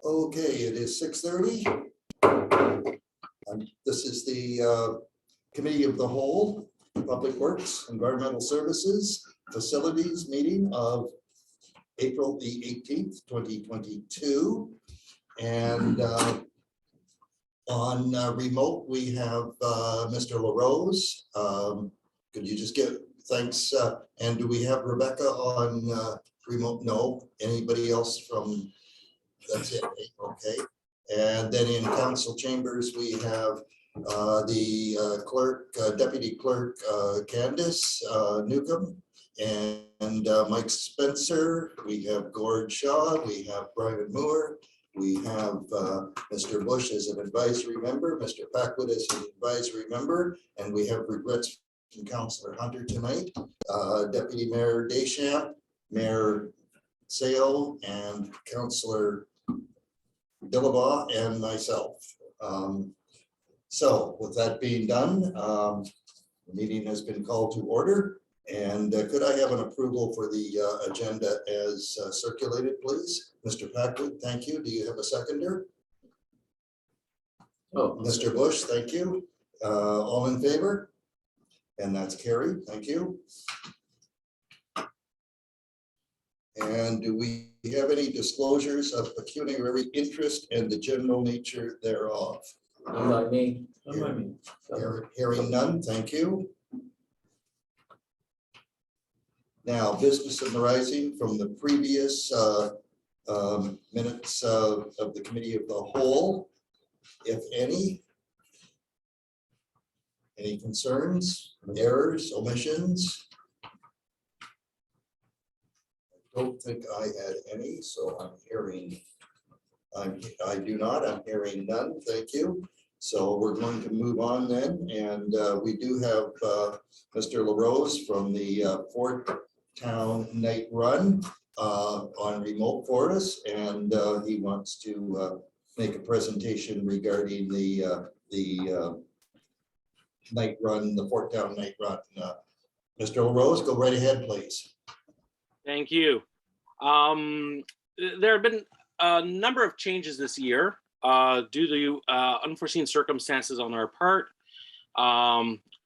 Okay, it is 6:30. This is the Committee of the Whole, Public Works, Environmental Services, Facilities meeting of April the 18th, 2022. And on remote, we have Mr. LaRose. Could you just give thanks? And do we have Rebecca on remote? No. Anybody else from? That's it. Okay. And then in council chambers, we have the clerk, deputy clerk, Candace Newcomb, and Mike Spencer. We have Gord Shaw. We have Brian Moore. We have Mr. Bush as an advisory member, Mr. Packwood as an advisory member, and we have regrets from Councillor Hunter tonight, Deputy Mayor Deschamps, Mayor Sale, and Councillor Dillabaugh, and myself. So with that being done, the meeting has been called to order. And could I have an approval for the agenda as circulated, please? Mr. Packwood, thank you. Do you have a seconder? Oh, Mr. Bush, thank you. All in favor? And that's carried. Thank you. And do we have any disclosures of pecuniary interest and the general nature thereof? None by me. Hearing none, thank you. Now, business arising from the previous minutes of the Committee of the Whole, if any. Any concerns, errors, omissions? I don't think I had any, so I'm hearing, I do not, I'm hearing none, thank you. So we're going to move on then, and we do have Mr. LaRose from the Fort Town Night Run on remote for us, and he wants to make a presentation regarding the night run, the Fort Town Night Run. Mr. LaRose, go right ahead, please. Thank you. There have been a number of changes this year due to unforeseen circumstances on our part.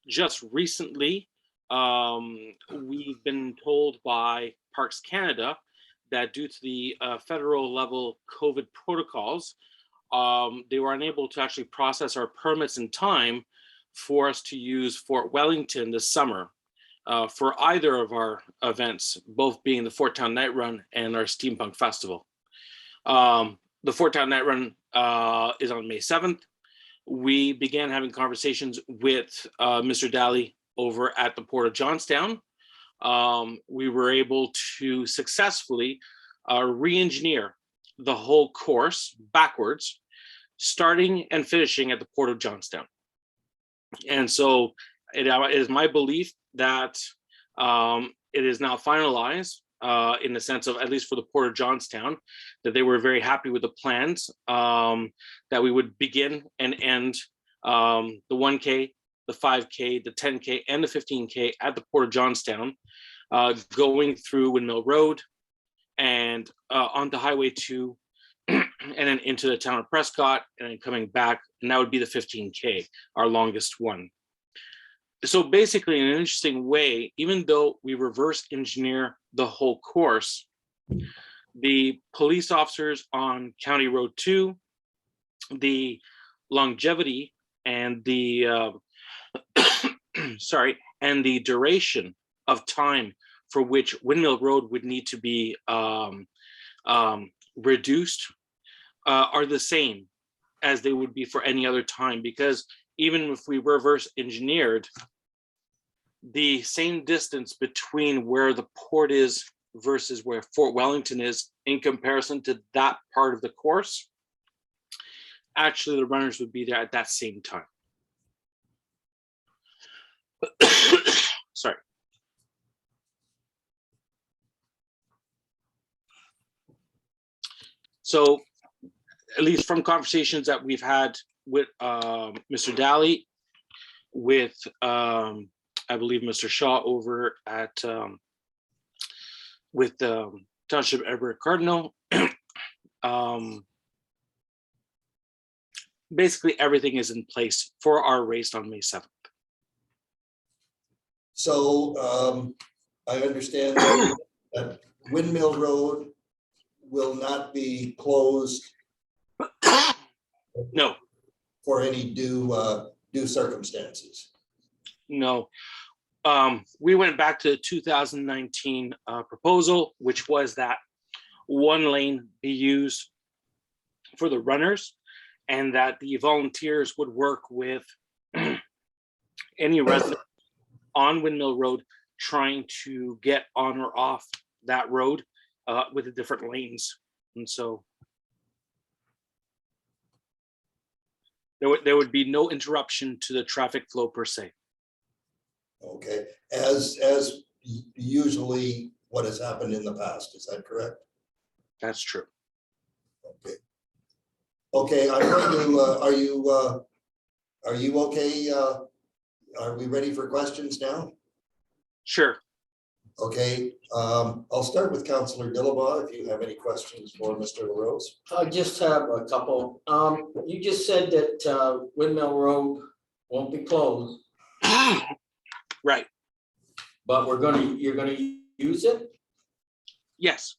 Just recently, we've been told by Parks Canada that due to the federal level COVID protocols, they were unable to actually process our permits in time for us to use Fort Wellington this summer for either of our events, both being the Fort Town Night Run and our Steampunk Festival. The Fort Town Night Run is on May 7th. We began having conversations with Mr. Daly over at the Port of Johnstown. We were able to successfully re-engineer the whole course backwards, starting and finishing at the Port of Johnstown. And so it is my belief that it is now finalized in the sense of, at least for the Port of Johnstown, that they were very happy with the plans, that we would begin and end the 1K, the 5K, the 10K, and the 15K at the Port of Johnstown, going through Windmill Road and onto Highway 2, and then into the town of Prescott, and then coming back, and that would be the 15K, our longest one. So basically, in an interesting way, even though we reverse engineer the whole course, the police officers on County Road 2, the longevity and the and the duration of time for which Windmill Road would need to be reduced are the same as they would be for any other time, because even if we reverse engineered, the same distance between where the port is versus where Fort Wellington is in comparison to that part of the course, actually the runners would be there at that same time. Sorry. So, at least from conversations that we've had with Mr. Daly, with I believe Mr. Shaw over at with Township Everett Cardinal, basically everything is in place for our race on May 7th. So I understand that Windmill Road will not be closed No, for any due circumstances. no. We went back to the 2019 proposal, which was that one lane be used for the runners and that the volunteers would work with any resident on Windmill Road trying to get on or off that road with the different lanes. And so there would be no interruption to the traffic flow per se. Okay, as usually what has happened in the past, is that correct? That's true. Okay. Okay, I'm going to, are you okay? Are we ready for questions now? Sure. Okay, I'll start with Councillor Dillabaugh, if you have any questions for Mr. LaRose. I just have a couple. You just said that Windmill Road won't be closed, Right. but you're gonna use it? Yes.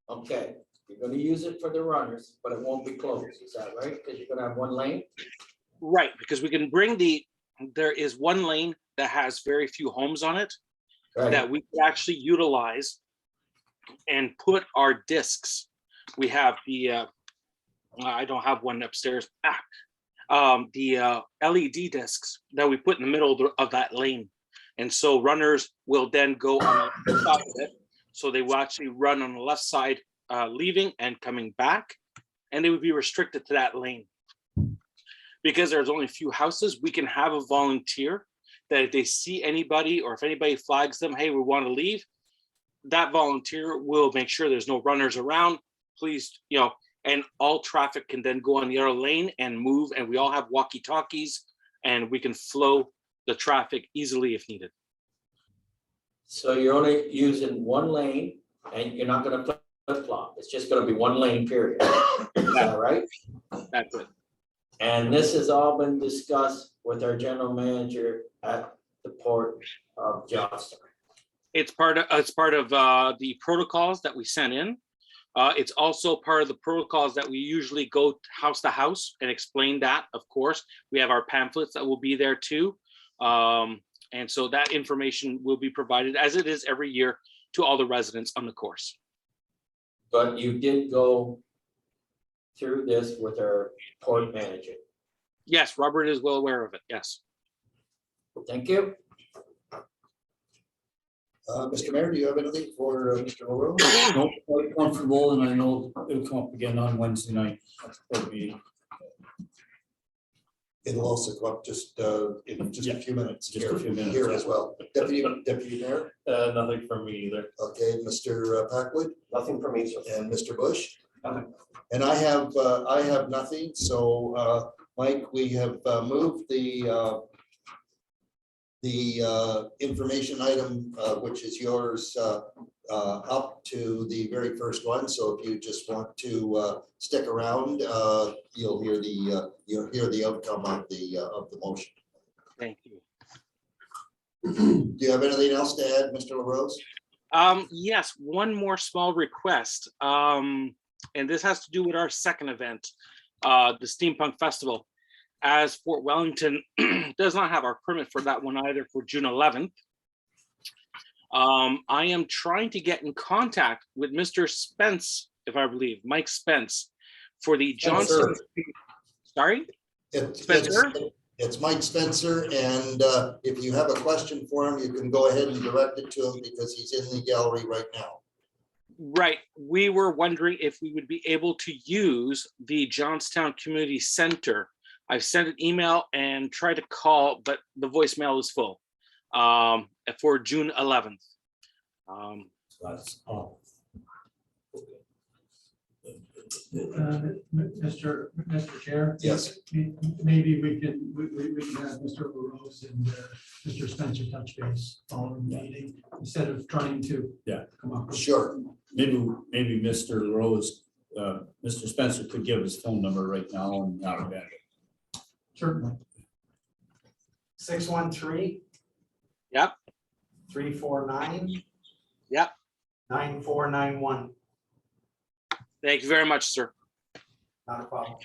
Okay, you're gonna use it for the runners, but it won't be closed, is that right? Because you're gonna have one lane? Right, because we can bring there is one lane that has very few homes on it Right. that we can actually utilize and put our discs. We have the, I don't have one upstairs. The LED discs that we put in the middle of that lane. And so runners will then go on the top of it. So they will actually run on the left side, leaving and coming back, and they would be restricted to that lane. Because there's only a few houses, we can have a volunteer that if they see anybody or if anybody flags them, hey, we want to leave, that volunteer will make sure there's no runners around, please, and all traffic can then go on the other lane and move, and we all have walkie-talkies and we can flow the traffic easily if needed. So you're only using one lane and you're not gonna flip-flop. It's just gonna be one lane, period. Is that right? That's it. And this has all been discussed with our general manager at the Port of Johnston. It's part of the protocols that we sent in. It's also part of the protocols that we usually go house to house and explain that, of course. We have our pamphlets that will be there too. And so that information will be provided, as it is every year, to all the residents on the course. But you did go through this with our port manager. Yes, Robert is well aware of it, yes. Thank you. Mr. Mayor, do you have anything for Mr. LaRose? No, quite comfortable, and I know it'll come up again on Wednesday night. It'll also come up just in just a few minutes. Just a few minutes, Here yeah. as well. Deputy Mayor. Nothing from me either. Okay, Mr. Packwood. Nothing for me, sir. And Mr. Bush. Nothing. And I have nothing. So Mike, we have moved the information item, which is yours, up to the very first one. So if you just want to stick around, you'll hear the outcome of the motion. Thank you. Do you have anything else to add, Mr. LaRose? Yes, one more small request. And this has to do with our second event, the Steampunk Festival. As Fort Wellington does not have our permit for that one either for June 11th. I am trying to get in contact with Mr. Spence, if I believe, Mike Spence, for the Johnson. Sorry? It's Mike Spencer, and if you have a question for him, you can go ahead and direct it to him because he's in the gallery right now. Right. We were wondering if we would be able to use the Johnstown Community Center. I've sent an email and tried to call, but the voicemail is full for June 11th. That's all. Mr. Chair? Yes. Maybe we can have Mr. LaRose and Mr. Spencer touch base following the meeting instead of trying to come up with. Sure. Maybe Mr. LaRose, Mr. Spencer could give his phone number right now and not abandon it. Certainly. 613. Yep. 349. Yep. 9491. Thank you very much, sir. Not a problem.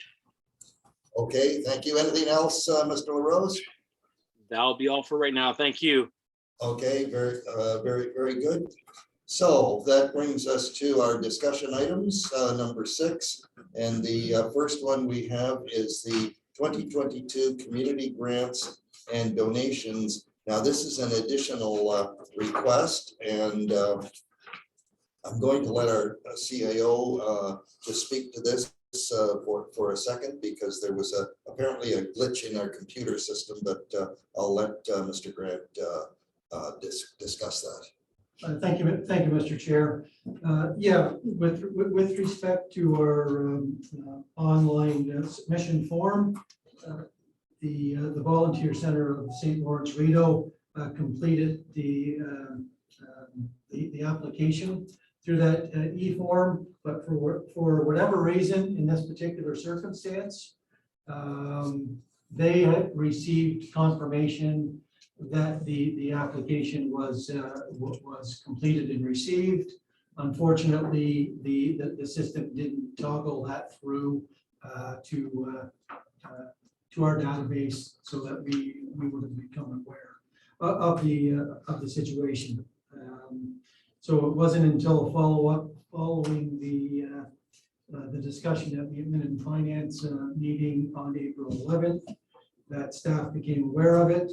Okay, thank you. Anything else, Mr. LaRose? That'll be all for right now. Thank you. Okay, very good. So that brings us to our discussion items, number 6. And the first one we have is the 2022 community grants and donations. Now, this is an additional request, and I'm going to let our CAO just speak to this for a second, because there was apparently a glitch in our computer system, but I'll let Mr. Grant discuss that. Thank you, Mr. Chair. Yeah, with respect to our online submission form, the Volunteer Center of St. Lawrence Rideau completed the application through that e-form, but for whatever reason, in this particular circumstance, they had received confirmation that the application was completed and received. Unfortunately, the system didn't toggle that through to our database, so that we would have become aware of the situation. So it wasn't until a follow-up following the discussion at the Admin and Finance meeting on April 11th that staff became aware of it.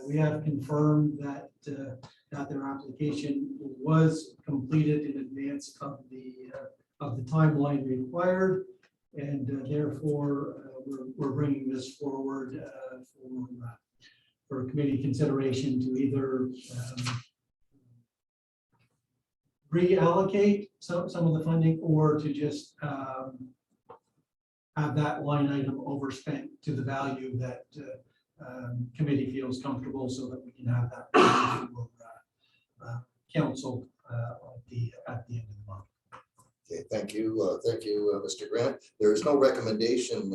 We have confirmed that their application was completed in advance of the timeline required, and therefore we're bringing this forward for committee consideration to either reallocate some of the funding, or to just have that line item overspent to the value that committee feels comfortable, so that we can have that for council at the end of the month. Okay, thank you, Mr. Grant. There is no recommendation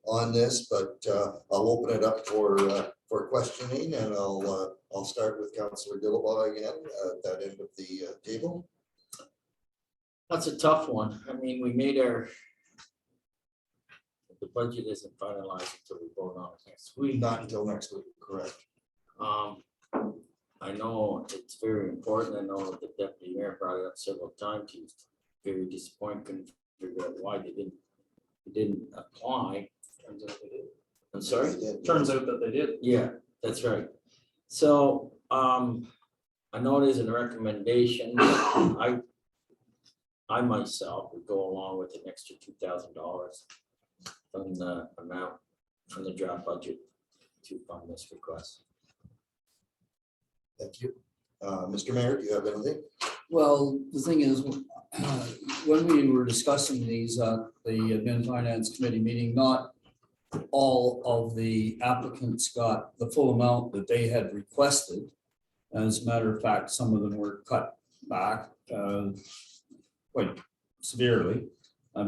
on this, but I'll open it up for questioning, and I'll start with Councillor Dillabaugh again at that end of the table. That's a tough one. I mean, we made the budget isn't finalized until we vote on it next week. Not until next week, correct? I know it's very important. I know the deputy mayor brought it up several times. He was very disappointed, couldn't figure out why they didn't apply. Turns out they did. I'm sorry? Turns out that they did. Yeah, that's right. So I know it isn't a recommendation. I myself would go along with an extra $2,000 from the amount from the draft budget to fund this request. Thank you. Mr. Mayor, do you have anything? Well, the thing is, when we were discussing these, the Admin Finance Committee meeting, not all of the applicants got the full amount that they had requested. As a matter of fact, some of them were cut back quite severely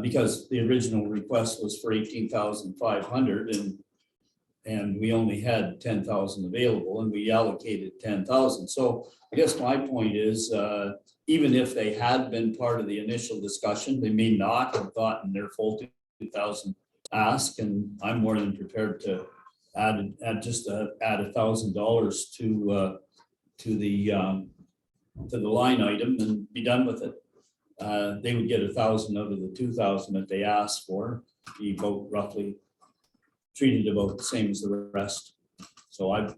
because the original request was for 18,500, and we only had 10,000 available, and we allocated 10,000. So I guess my point is, even if they had been part of the initial discussion, they may not have gotten their full 2,000 ask, and I'm more than prepared to add $1,000 to the line item and be done with it. They would get 1,000 out of the 2,000 that they asked for. Be about roughly treated about the same as the rest. So I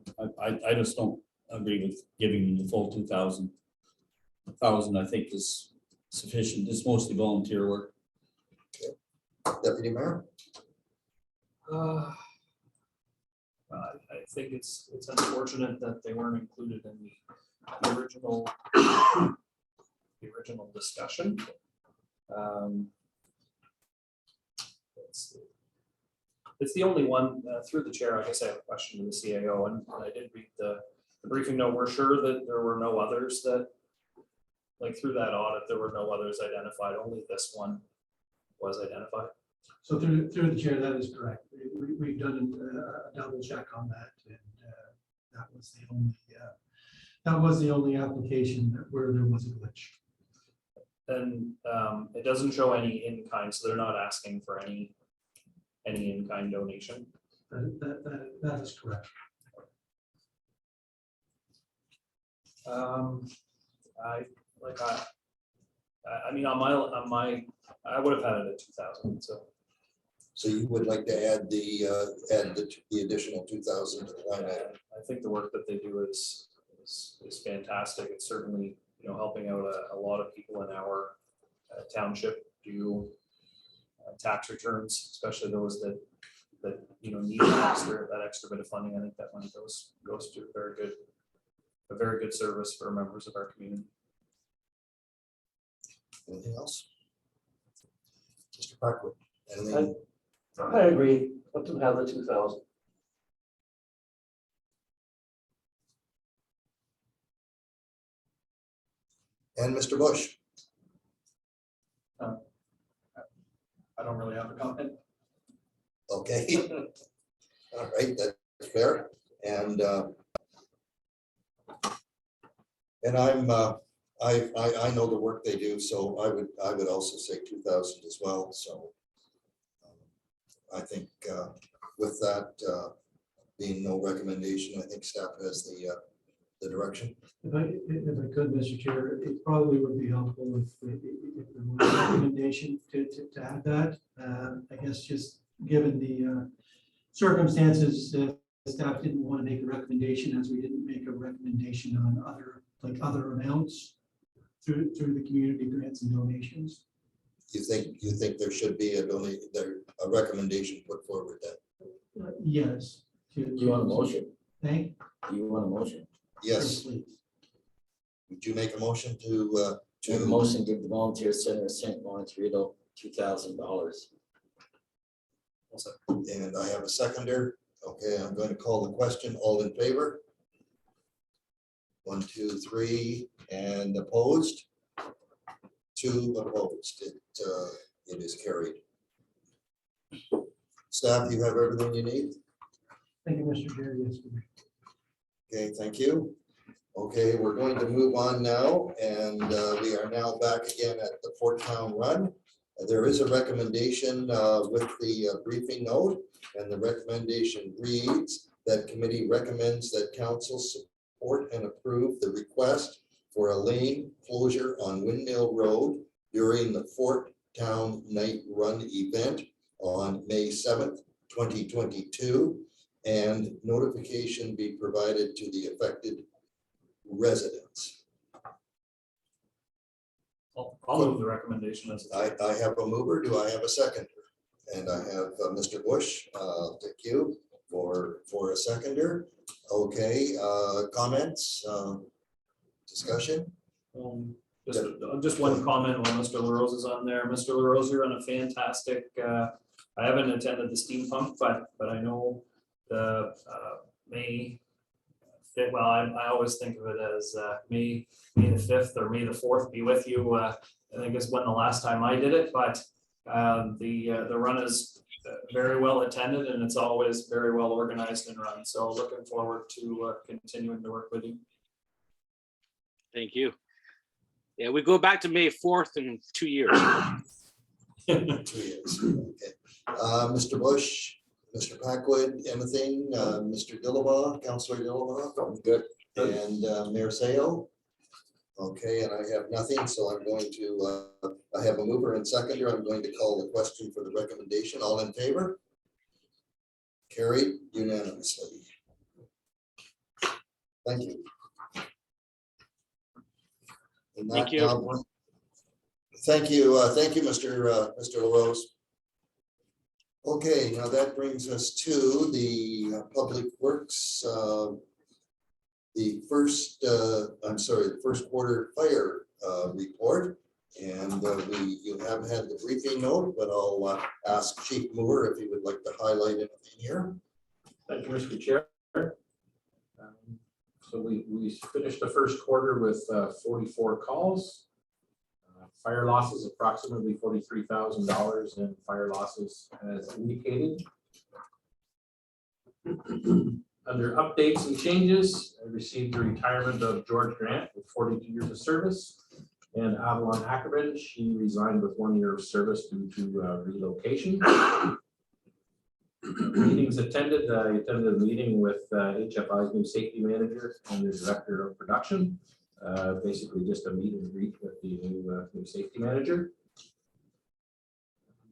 just don't agree with giving them the full 2,000. 1,000 I think is sufficient. It's mostly volunteer work. Okay. Deputy Mayor. I think it's unfortunate that they weren't included in the original discussion. It's the only one through the chair. I guess I have a question to the CAO, and I did read the briefing note. We're sure that there were no others that, like through that audit, there were no others identified. Only this one was identified. So through the chair, that is correct. We've done a double check on that, and that was the only application where there was a glitch. And it doesn't show any in-kind, so they're not asking for any in-kind donation. That is correct. I mean, on my, I would have had it at 2,000, so. So you would like to add the additional 2,000 to the line item? I think the work that they do is fantastic. It's certainly, helping out a lot of people in our township do tax returns, especially those that need that extra bit of funding. I think that money goes to a very good service for members of our community. Anything else? Mr. Parkwood, anything? I agree, let them have the 2,000. And Mr. Bush? I don't really have a comment. Okay. All right, that's fair. And I know the work they do, so I would also say 2,000 as well. So I think with that being no recommendation, I think staff has the direction. If I could, Mr. Chair, it probably would be helpful if there was a recommendation to add that. I guess just given the circumstances, staff didn't want to make a recommendation, as we didn't make a recommendation on other amounts through the community grants and donations. You think there should be a recommendation put forward then? Yes. Do you want a motion? Thank. Do you want a motion? Yes. Please. Would you make a motion to Make a motion, give the volunteer center St. Montreal $2,000. and I have a seconder. Okay, I'm going to call the question. All in favor? 1, 2, 3, and opposed? 2 opposed. It is carried. Staff, you have everything you need? Thank you, Mr. Chair. Yes. Okay, thank you. Okay, we're going to move on now, and we are now back again at the Fort Town Run. There is a recommendation with the briefing note, and the recommendation reads that committee recommends that council support and approve the request for a lane closure on Windmill Road during the Fort Town Night Run event on May 7th, 2022, and notification be provided to the affected residents. I'll move the recommendation. I have a mover. Do I have a seconder? And I have Mr. Bush. Thank you for a seconder. Okay, comments, discussion? Just one comment while Mr. LaRose is on there. Mr. LaRose, you're on a fantastic, I haven't attended the steam pump, but I know the May, well, I always think of it as May the 5th or May the 4th be with you. I think is when the last time I did it, but the run is very well attended and it's always very well organized and run. So looking forward to continuing to work with you. Thank you. Yeah, we go back to May 4th in 2 years. 2 years. Okay. Mr. Bush, Mr. Packwood, anything? Mr. Dillabaugh, Councillor Dillabaugh? I'm good. And Mayor Seo? Okay, and I have nothing, so I'm going to, I have a mover and seconder. I'm going to call the question for the recommendation. All in favor? Carried unanimously. Thank you. And that Thank you. now- Thank you, Mr. LaRose. Okay, now that brings us to the Public Works, the first quarter fire report. And you have had the briefing note, but I'll ask Chief Moore if he would like to highlight anything here. Thank you, Mr. Chair. So we finished the first quarter with 44 calls, Fire losses, approximately $43,000 in fire losses as indicated. Under updates and changes, I received the retirement of George Grant with 42 years of service. And Avalon Ackerman, she resigned with 1 year of service due to relocation. Meetings attended, I attended a meeting with HFI's new safety manager and the director of production. Basically just a meet and greet with the new safety manager.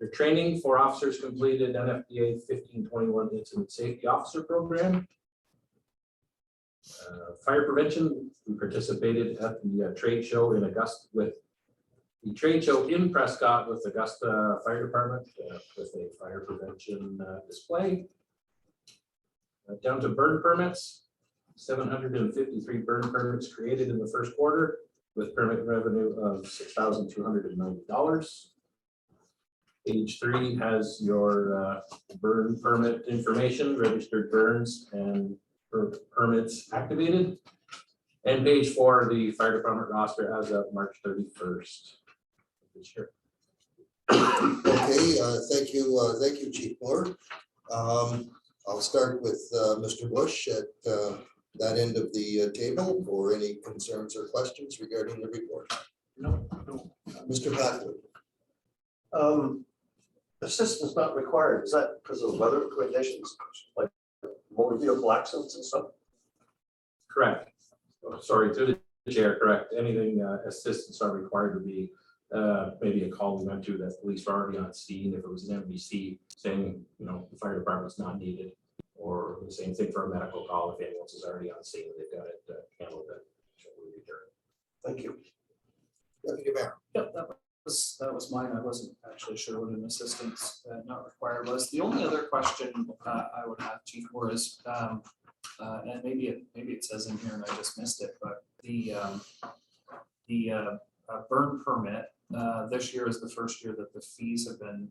The training for officers completed NFPA 1521 Incident Safety Officer Program. Fire prevention, we participated at the trade show in Augusta with the trade show in Prescott with Augusta Fire Department with a fire prevention display. Down to burn permits, 753 burn permits created in the first quarter with permit revenue of $6,290. Page 3 has your burn permit information, registered burns and permits activated. And page 4, the fire department roster as of March 31st. Sure. Okay, thank you, Chief Moore. I'll start with Mr. Bush at that end of the table for any concerns or questions regarding the report. No. Mr. Packwood. Assistance not required. Is that because of weather conditions, like motor vehicle accidents and stuff? Correct. Oh, sorry, through the chair, correct. Anything assistance are required to be maybe a call we went to that police were already on scene. If it was an MVC saying, the fire department's not needed, or the same thing for a medical call. If ambulance is already on scene, they've got it handled. That we return. Thank you. Deputy Mayor. Yep, that was mine. I wasn't actually sure what an assistance not required was. The only other question I would have, Chief Moore, is and maybe it says in here and I just missed it, but the burn permit this year is the first year that the fees have been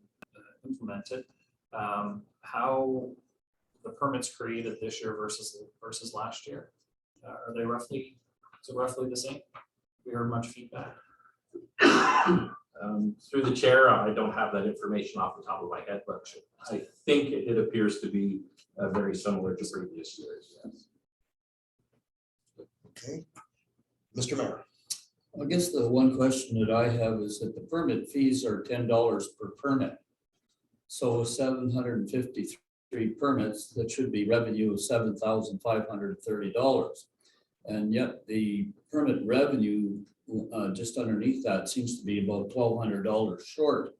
implemented. How the permits created this year versus last year, are they roughly the same? We heard much feedback. Through the chair, I don't have that information off the top of my head, but I think it appears to be very similar to previous years. Yes. Okay. Mr. Mayor. I guess the one question that I have is that the permit fees are $10 per permit. So 753 permits, that should be revenue of $7,530. And yet the permit revenue just underneath that seems to be about $1,200 short.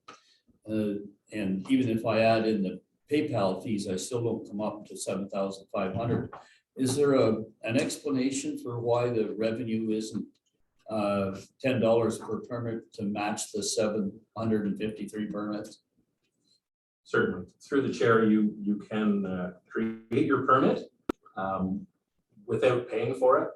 And even if I add in the PayPal fees, I still don't come up to $7,500. Is there an explanation for why the revenue isn't $10 per permit to match the 753 permits? Certainly. Through the chair, you can create your permit without paying for it.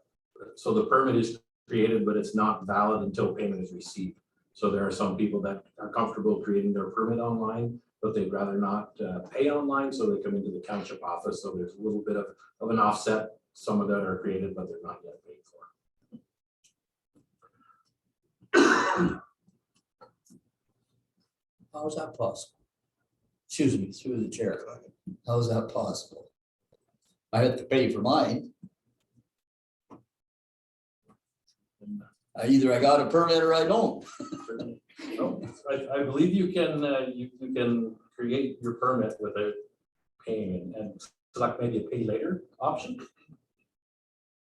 So the permit is created, but it's not valid until payment is received. So there are some people that are comfortable creating their permit online, but they'd rather not pay online, so they come into the township office. So there's a little bit of an offset. Some of that are created, but they're not yet paid for. How is that possible? Excuse me, through the chair. How is that possible? I had to pay for mine. Either I got a permit or I don't. No, I believe you can create your permit without paying and select maybe a pay later option.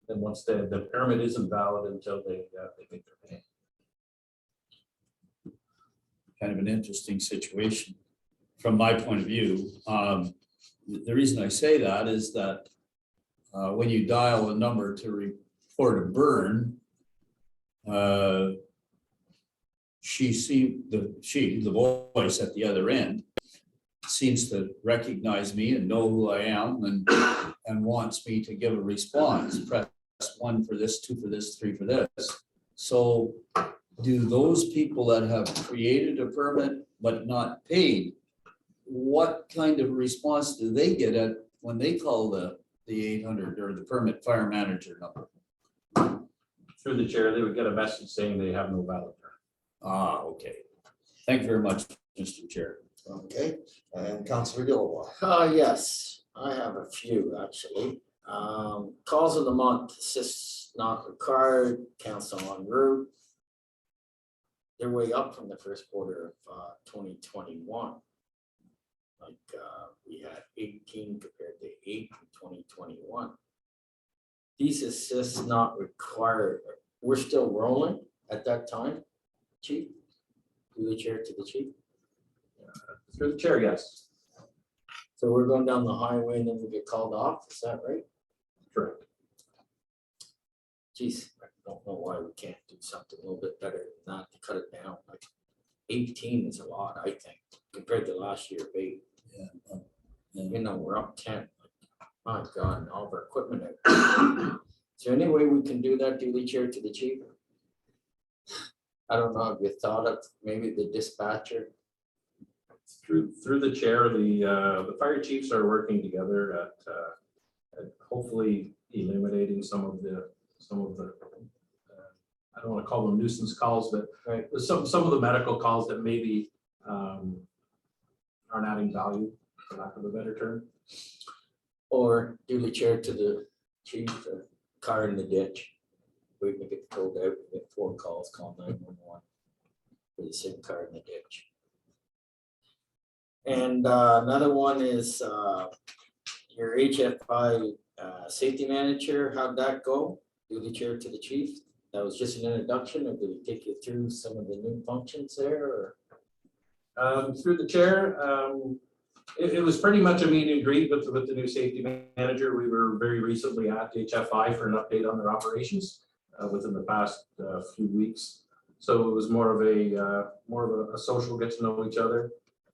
Then once the permit isn't valid until they make their pay. Kind of an interesting situation from my point of view. The reason I say that is that when you dial a number to report a burn, the voice at the other end seems to recognize me and know who I am and wants me to give a response. Press 1 for this, 2 for this, 3 for this. So do those people that have created a permit but not paid, what kind of response do they get at when they call the 800 or the permit fire manager number? Through the chair, they would get a message saying they have no valid permit. Okay. Thank you very much, Mr. Chair. Okay, and Councillor Gilroy. Yes, I have a few actually. Calls of the month, assists not required, council en route. They're way up from the first quarter of 2021. Like we had 18 compared to 8 in 2021. These assists not required, we're still rolling at that time, chief? Through the chair to the chief. Through the chair, yes. So we're going down the highway and then we get called off, is that right? Correct. Geez, I don't know why we can't do something a little bit better than that to cut it down. Like 18 is a lot, I think, compared to last year, 8. You know, we're up 10. My God, and all of our equipment out. Is there any way we can do that, duly chair to the chief? I don't know, have you thought of maybe the dispatcher? Through the chair, the fire chiefs are working together at hopefully eliminating some of the I don't want to call them nuisance calls, but Right. some of the medical calls that maybe aren't adding value, for lack of a better term. Or duly chair to the chief, car in the ditch. We can get told out, we get 4 calls, call 911 for the same car in the ditch. And another one is your HFI safety manager, how'd that go? Duly chair to the chief. That was just an introduction, or did he take you through some of the new functions there? Or? Through the chair, it was pretty much a meet and greet with the new safety manager. We were very recently at HFI for an update on their operations within the past few weeks. So it was more of a social get to know each other,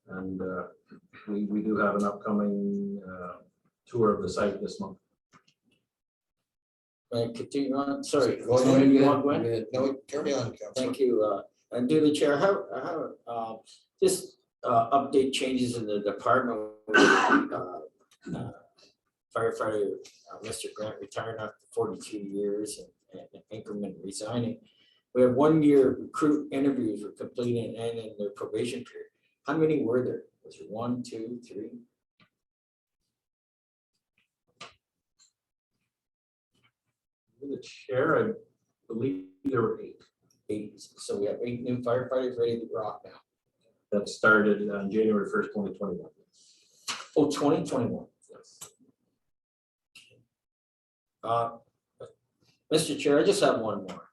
and we do have an upcoming tour of the site this month. Continue on. Sorry, Go ahead. you want Gwen? No, carry on, Councillor. Thank you. And do the chair, how just update changes in the department. Firefighter Mr. Grant retired after 42 years and increment resigning. We have 1 year recruit interviews were completed and in their probation period. How many were there? Was there 1, 2, 3? The chair, I believe there were 8. 8. So we have 8 new firefighters ready to rock now. That started on January 1st, 2021. Oh, 2021. Mr. Chair, I just have one more.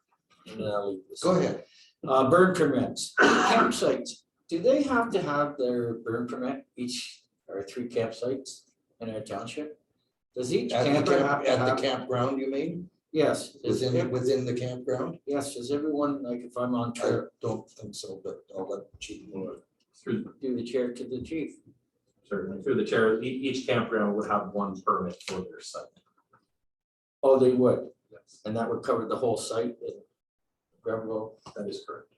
And then I'll leave this. Go ahead. Burn permits. Campsites, do they have to have their burn permit each or 3 campsites in our township? Does each camper have to At the have? campground, you mean? Yes. Does Within the campground? yes, does everyone, like if I'm on I trip, don't think so, but I'll let Chief know. do the chair to the chief? Certainly, through the chair, each campground would have 1 permit for their site. Oh, they would, Yes, and that would cover the whole site in Granville. that is correct.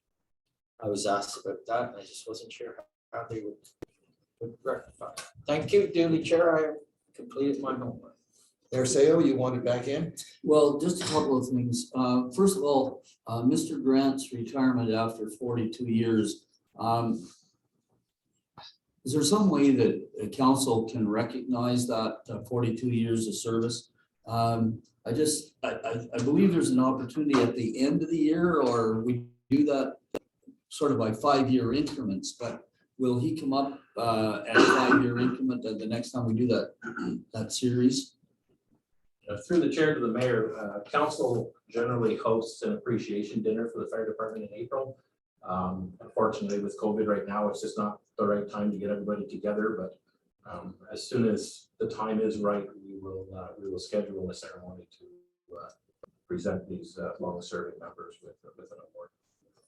I was asked about that, and I just wasn't sure how they would rectify it. Thank you, duly chair, I completed my homework. Arceo, you wanted back in? Well, just a couple of things. First of all, Mr. Grant's retirement after 42 years. Is there some way that the council can recognize that 42 years of service? I believe there's an opportunity at the end of the year, or we do that sort of by 5-year increments, but will he come up at a 5-year increment at the next time we do that series? Through the chair to the mayor, council generally hosts an appreciation dinner for the fire department in April. Unfortunately, with COVID right now, it's just not the right time to get everybody together, but as soon as the time is right, we will schedule a ceremony to present these long-serving members with an award.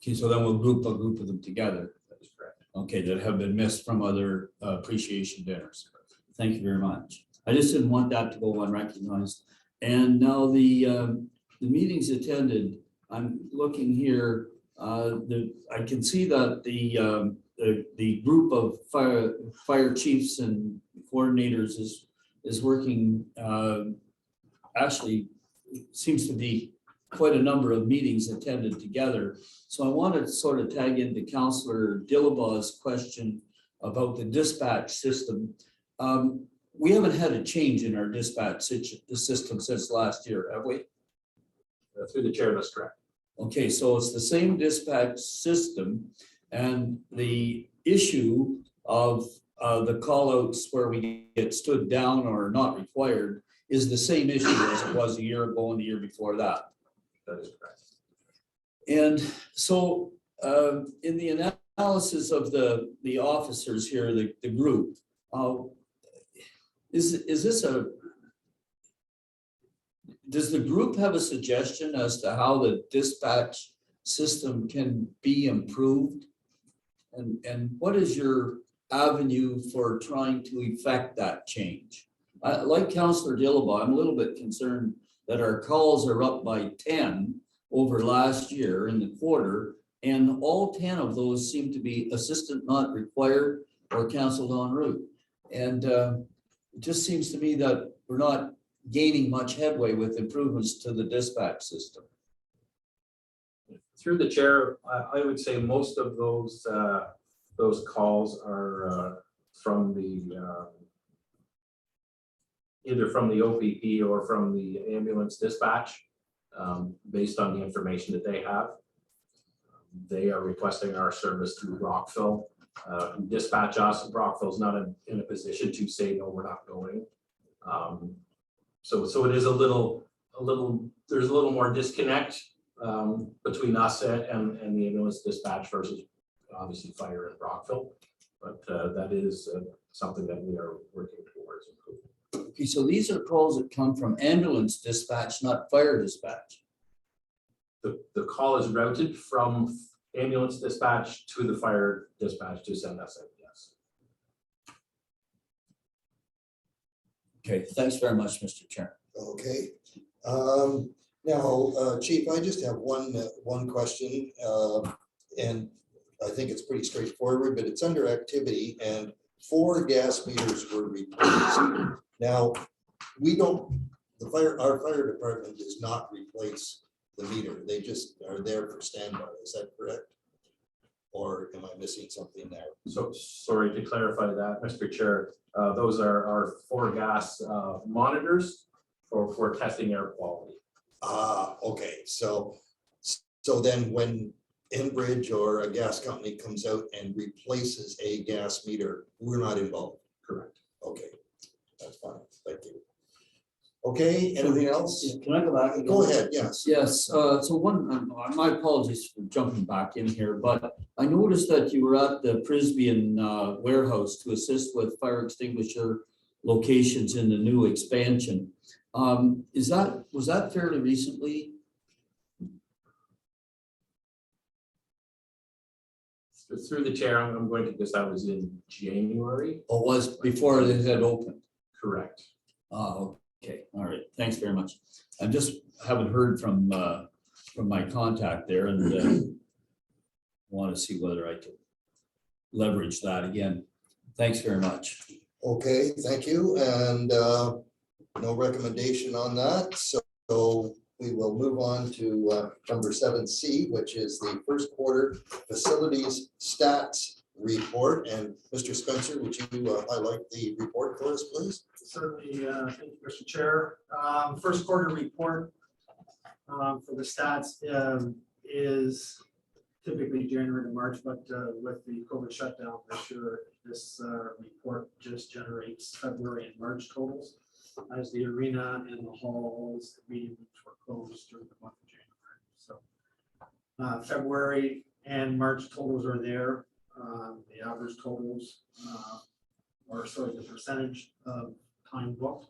Okay, so then we'll group a group of them together. That is correct. Okay, that have been missed from other appreciation dinners. Thank you very much. I just didn't want that to go unrecognized. And now the meetings attended, I'm looking here, I can see that the group of fire chiefs and coordinators is working, actually seems to be quite a number of meetings attended together. So I wanted to sort of tag into Councillor Dillabaw's question about the dispatch system. We haven't had a change in our dispatch system since last year, have we? Through the chair, that's correct. Okay, so it's the same dispatch system, and the issue of the callouts where we get stood down or not required is the same issue as it was a year ago and the year before that. That is correct. And so in the analysis of the officers here, the group, is this does the group have a suggestion as to how the dispatch system can be improved? And what is your avenue for trying to effect that change? Like Councillor Dillabaugh, I'm a little bit concerned that our calls are up by 10 over last year in the quarter, and all 10 of those seem to be assistant not required or canceled en route. And it just seems to me that we're not gaining much headway with improvements to the dispatch system. Through the chair, I would say most of those calls are from the either from the OPP or from the ambulance dispatch, based on the information that they have. They are requesting our service through Brockville. Dispatch us. Brockville's not in a position to say no, we're not going. So it is a little. There's a little more disconnect between us and the ambulance dispatch versus obviously fire in Brockville, but that is something that we are working towards improving. Okay, so these are calls that come from ambulance dispatch, not fire dispatch. The call is routed from ambulance dispatch to the fire dispatch to send us out, yes. Okay, thanks very much, Mr. Chair. Okay. Now, Chief, I just have one question, and I think it's pretty straightforward, but it's under activity, and 4 gas meters were replaced. Now, our fire department does not replace the meter. They just are there for standby. Is that correct? Or am I missing something there? So sorry to clarify that, Mr. Chair. Those are our 4 gas monitors for testing air quality. Okay. So then when Enbridge or a gas company comes out and replaces a gas meter, we're not involved. Correct. Okay, that's fine. Thank you. Okay, anything else? Yeah, can I go back again? Go ahead, yes. Yes, so my apologies for jumping back in here, but I noticed that you were at the Prisbean warehouse to assist with fire extinguisher locations in the new expansion. Was that fairly recently? Through the chair, I'm going to guess that was in January. Or was before it had opened? Correct. Okay, all right, thanks very much. I just haven't heard from my contact there, and want to see whether I can leverage that again. Thanks very much. Okay, thank you. And no recommendation on that. So we will move on to number 7C, which is the first quarter facilities stats report. And Mr. Spencer, would you highlight the report for us, please? Certainly, thank you, Mr. Chair. First quarter report for the stats is typically January to March, but with the COVID shutdown, for sure, this report just generates February and March totals, as the arena and the halls, the meeting rooms were closed during the month of January. So February and March totals are there. The average totals, or sorry, the percentage of time booked.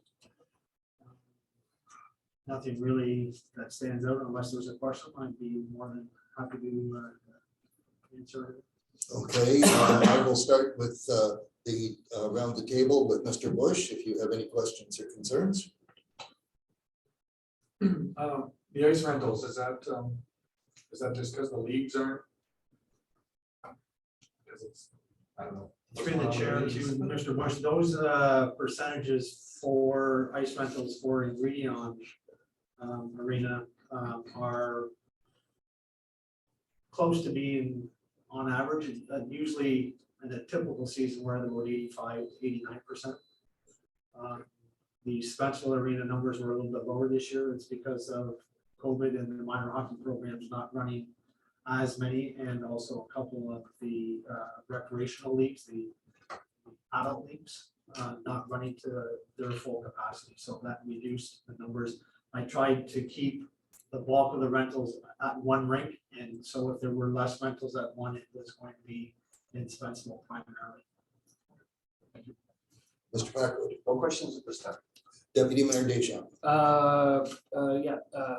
Nothing really that stands out unless there's a question. I'd be more than happy to answer it. Okay, I will start with around the table with Mr. Bush, if you have any questions or concerns. The ice rentals, is that just because the leagues aren't? Because it's, I don't know. Between the chair to Mr. Bush, those percentages for ice rentals for Ingredient Arena are close to being on average, usually in a typical season where they're about 85–89%. The Spencerville Arena numbers were a little bit lower this year. It's because of COVID and the minor hockey programs not running as many, and also a couple of the recreational leagues, the adult leagues, not running to their full capacity. So that reduced the numbers. I tried to keep the bulk of the rentals at one rink, and so if there were less rentals at one, it was going to be in Spencerville primarily. Mr. Packwood, No questions at this time. Deputy Mayor Deschamps.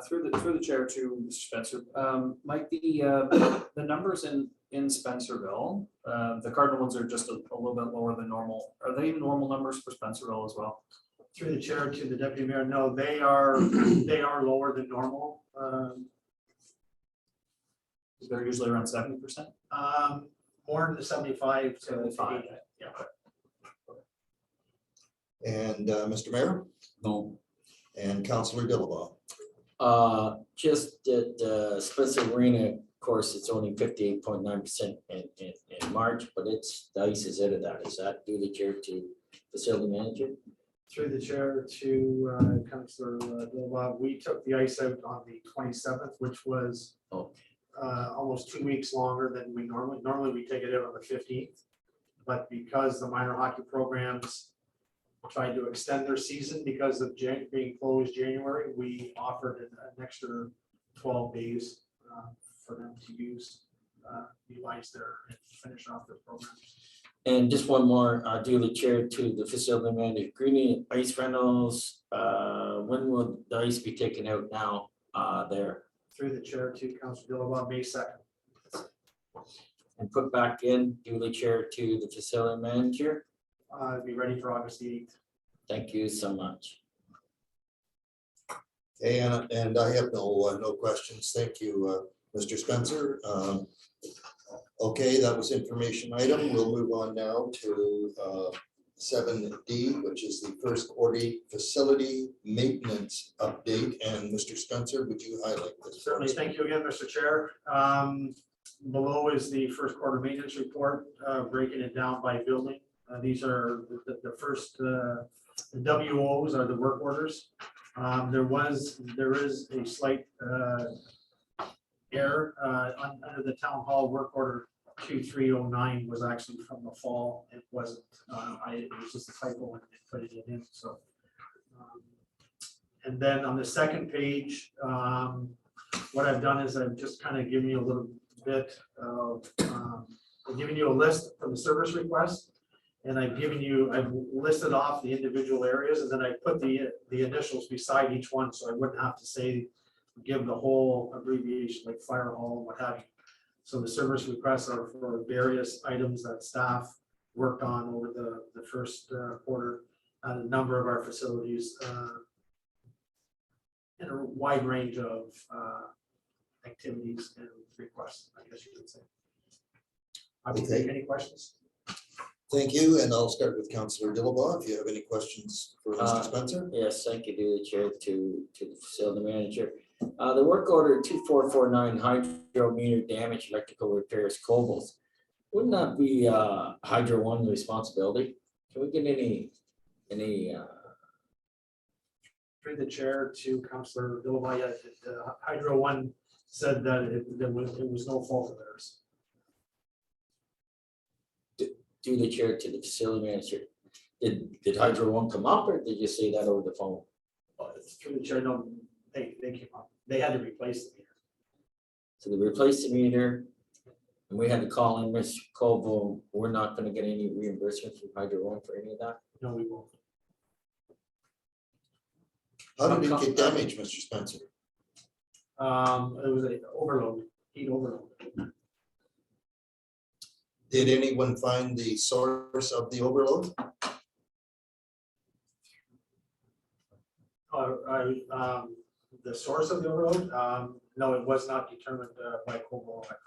Through the chair to Mr. Spencer. Mike, the numbers in Spencerville, the Cardinal ones are just a little bit lower than normal. Are they normal numbers for Spencerville as well? Through the chair to the deputy mayor, no, they are lower than normal. They're usually around 70%. More in the 75 to 75. 80. Yeah. And Mr. Mayor No, and Councillor Dillabaugh. Just at Spencer Arena, of course, it's only 58.9% in March, but it's, the ice is out of that. Is that due the chair to facility manager? Through the chair to Councillor Dillabaugh, we took the ice out on the 27th, which was almost 2 weeks longer than we normally we take it out on the 15th. But because the minor hockey programs tried to extend their season because of being closed January, we offered an extra 12 days for them to utilize their and finish off their programs. And just one more, duly chair to the facility manager, greening ice rentals, when will the ice be taken out now there? Through the chair to Councillor Dillabaugh, May 2nd. And put back in, duly chair to the facility manager. Be ready for August the 8th. Thank you so much. And I have no questions. Thank you, Mr. Spencer. Okay, that was information item. We'll move on now to 7D, which is the first quarter facility maintenance update. And Mr. Spencer, would you highlight this? Certainly. Thank you again, Mr. Chair. Below is the first quarter maintenance report, breaking it down by building. These are the first, the WOs are the work orders. There is a slight error under the town hall work order 2309 was actually from the fall. It wasn't. It was just a typo when they put it in. So, and then on the second page, what I've done is I've just kind of given you a little bit of, I've given you a list from the service request. And I've listed off the individual areas, and then I put the initials beside each one, so I wouldn't have to give the whole abbreviation like fire hall and what have you. So the service requests are for various items that staff worked on over the first quarter at a number of our facilities in a wide range of activities and requests, I guess you could say. I will take any questions. Thank you, and I'll start with Councillor Dillabaugh. If you have any questions for Mr. Spencer. Yes, thank you, duly chair to the facility manager. The work order 2449 hydro meter damage electrical repairs Cobbles. Wouldn't that be Hydro One responsibility? Can we get any Through the chair to Councillor Dillabaugh, Hydro One said that it was no fault of theirs. do the chair to the facility manager? Did Hydro One come up, or did you say that over the phone? Through the chair, no, they came up. They had to replace the meter. So they replaced the meter, and we had to call in Mr. Colville. We're not going to get any reimbursement from Hydro One for any of that. No, we won't. How did it get damaged, Mr. Spencer? It was an overload, heat overload. Did anyone find the source of the overload? The source of the overload? No, it was not determined by Cobalt Electric.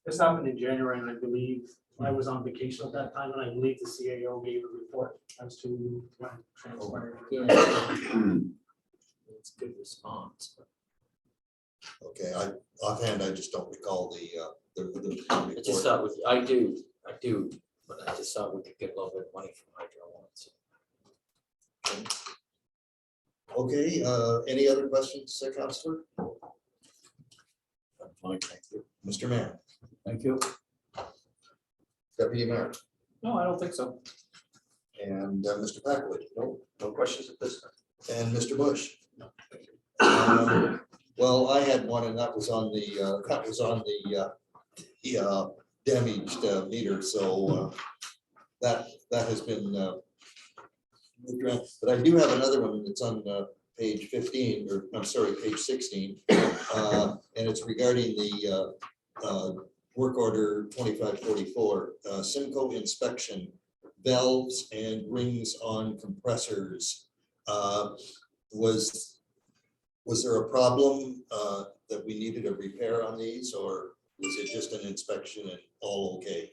This happened in January, and I believe I was on vacation at that time, and I believe the CAO gave a report as to what transpired. Yeah. it's a good response. Okay, offhand, I just don't recall the I just report. thought, I do, but I just thought we could get a little bit of money from hydro once. Okay, any other questions, Counselor? Fine, thank you. Mr. Mayor, Thank you. Deputy Mayor, No, I don't think so. and Mr. Packwood, No questions at this time. and Mr. Bush. Well, I had one, and that was on the damaged meter, so that has been moved around. But I do have another one that's on page 15, or I'm sorry, page 16, and it's regarding the work order 2544, Simcoe inspection, valves and rings on compressors. Was there a problem that we needed a repair on these, or was it just an inspection and all okay?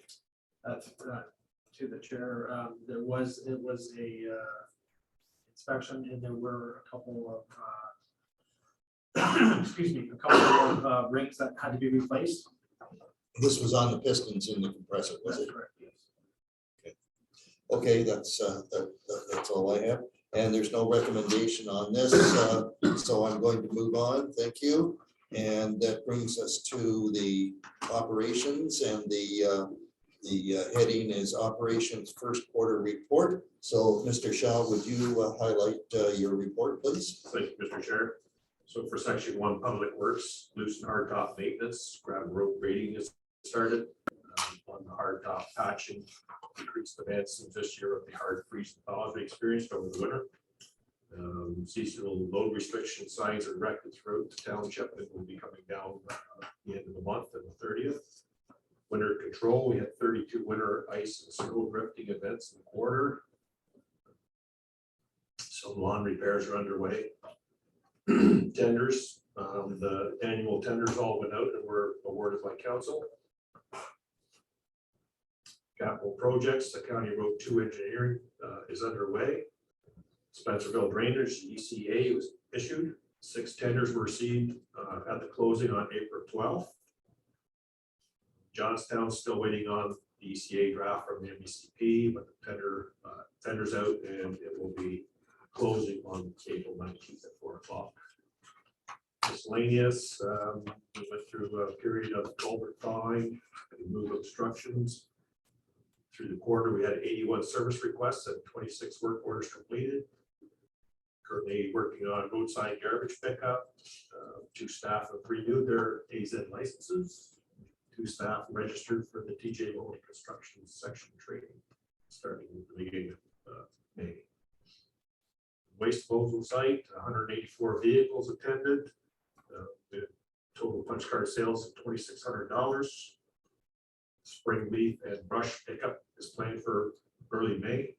To the chair, it was a inspection, and there were a couple of excuse me, a couple of rings that had to be replaced. This was on the pistons in the compressor, was That's it? correct, yes. Okay, that's all I have. And there's no recommendation on this, so I'm going to move on. Thank you. And that brings us to the operations, and the heading is Operations First Quarter Report. So, Mr. Shaw, would you highlight your report, please? Thank you, Mr. Chair. So for section 1, Public Works, loose and hard top maintenance, gravel road grading is started. On the hard top patching, decreased events this year with the hard freeze and thaws we experienced over the winter. Seasonal load restriction signs are erected throughout the township and will be coming down the end of the month and the 30th. Winter control, we had 32 winter ice and snow drifting events in the quarter. Some lawn repairs are underway. Tenders, the annual tenders all went out and were awarded by council. Capital projects, the County Road 2 engineering is underway. Spencerville drainage, the ECA was issued. 6 tenders were received at the closing on April 12th. Johnstown's still waiting on the ECA draft from the MECP, but the tender's out and it will be closing on April 19th at 4 o'clock. Miscellaneous, we went through a period of culvert thawing and move obstructions. Through the quarter, we had 81 service requests and 26 work orders completed. Currently working on roadside garbage pickup. 2 staff have renewed their AZ licenses. 2 staff registered for the TJ Loan Construction Section training starting at the beginning of May. Waste disposal site, 184 vehicles attended. The total punch card sales of $2,600. Spring leaf and brush pickup is planned for early May.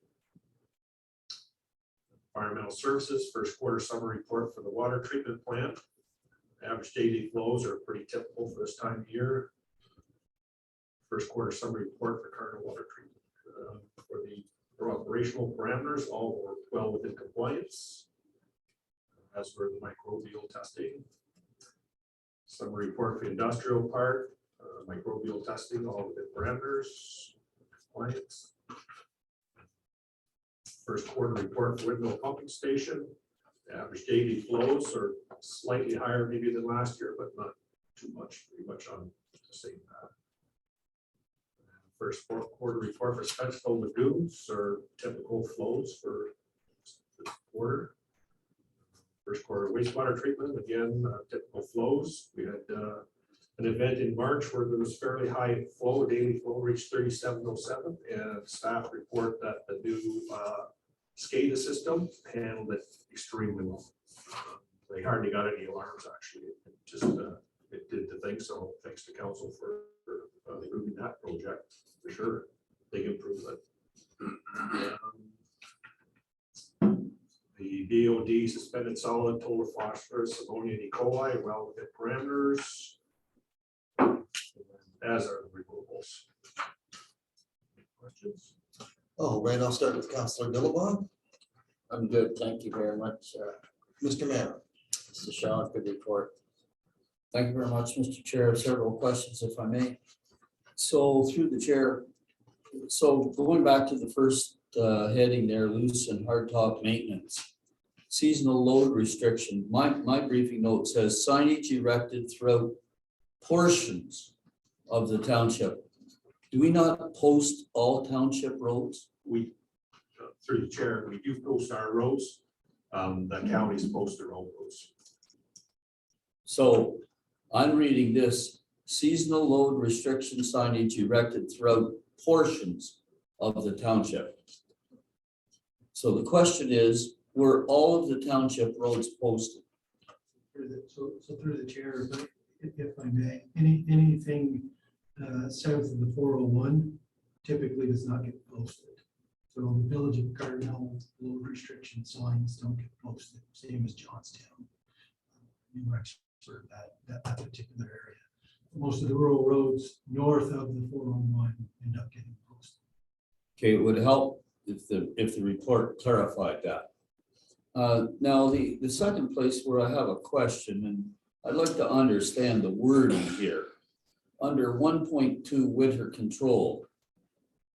Environmental services, first quarter summer report for the water treatment plant. Average daily flows are pretty typical for this time of year. First quarter summer report for Cardinal water treatment. For operational parameters, all were well within compliance. As for the microbial testing. Summer report for the industrial part. Microbial testing, all within parameters, compliance. First quarter report for windmill pumping station. The average daily flows are slightly higher maybe than last year, but not too much, pretty much on the same path. First quarter report for Spencerville lagoons are typical flows for this quarter. First quarter wastewater treatment, again, typical flows. We had an event in March where there was fairly high flow, daily flow reached 3707, and staff report that the new SCADA system handled it extremely well. They hardly got any alarms actually. It just it did the thing. So thanks to council for improving that project for sure. Big improvement. The BOD suspended solid total phosphorus, ammonia, and E. coli well within parameters. As are the removals. Questions? Oh, right, I'll start with Councillor Billabong. I'm good, thank you very much. Mr. Mayor. Mr. Shaw, good report. Thank you very much, Mr. Chair. I have several questions, if I may. So through the chair, so going back to the first heading there, loose and hardtop maintenance. Seasonal load restriction, my briefing note says signage erected throughout portions of the township. Do we not post all township roads? We, through the chair, we do post our roads. The counties post their own roads. So I'm reading this, seasonal load restriction signage erected throughout portions of the township. So the question is, were all of the township roads posted? So through the chair, if I may, anything south of the 401 typically does not get posted. So the village of Cardinal load restriction signs don't get posted, same as Johnstown. New expert that particular area. Most of the rural roads north of the 401 end up getting posted. Okay, it would help if the report clarified that. Now, the second place where I have a question, and I'd like to understand the wording here. Under 1.2 winter control,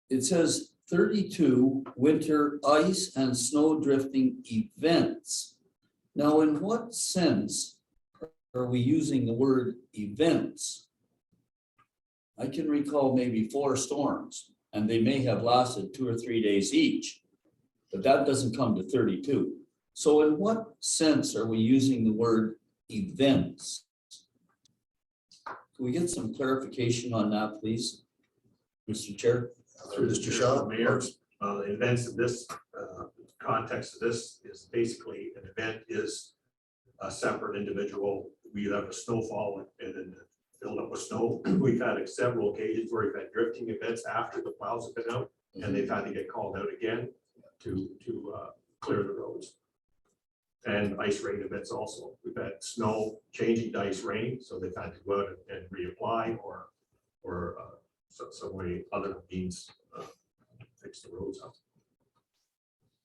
it says 32 winter ice and snow drifting events. Now, in what sense are we using the word events? I can recall maybe 4 storms, and they may have lasted 2 or 3 days each, but that doesn't come to 32. So in what sense are we using the word events? Can we get some clarification on that, please, Mr. Chair? Through the Mr. chair, Shaw? Mayor, the events of this, context of this is basically an event is a separate individual. We have a snowfall and then filled up with snow. We've had several occasions where we've had drifting events after the plows have been out and they've had to get called out again to clear the roads. And ice rain events also. We've had snow changing to ice rain, so they've had to go out and reapply or some way other means fix the roads up.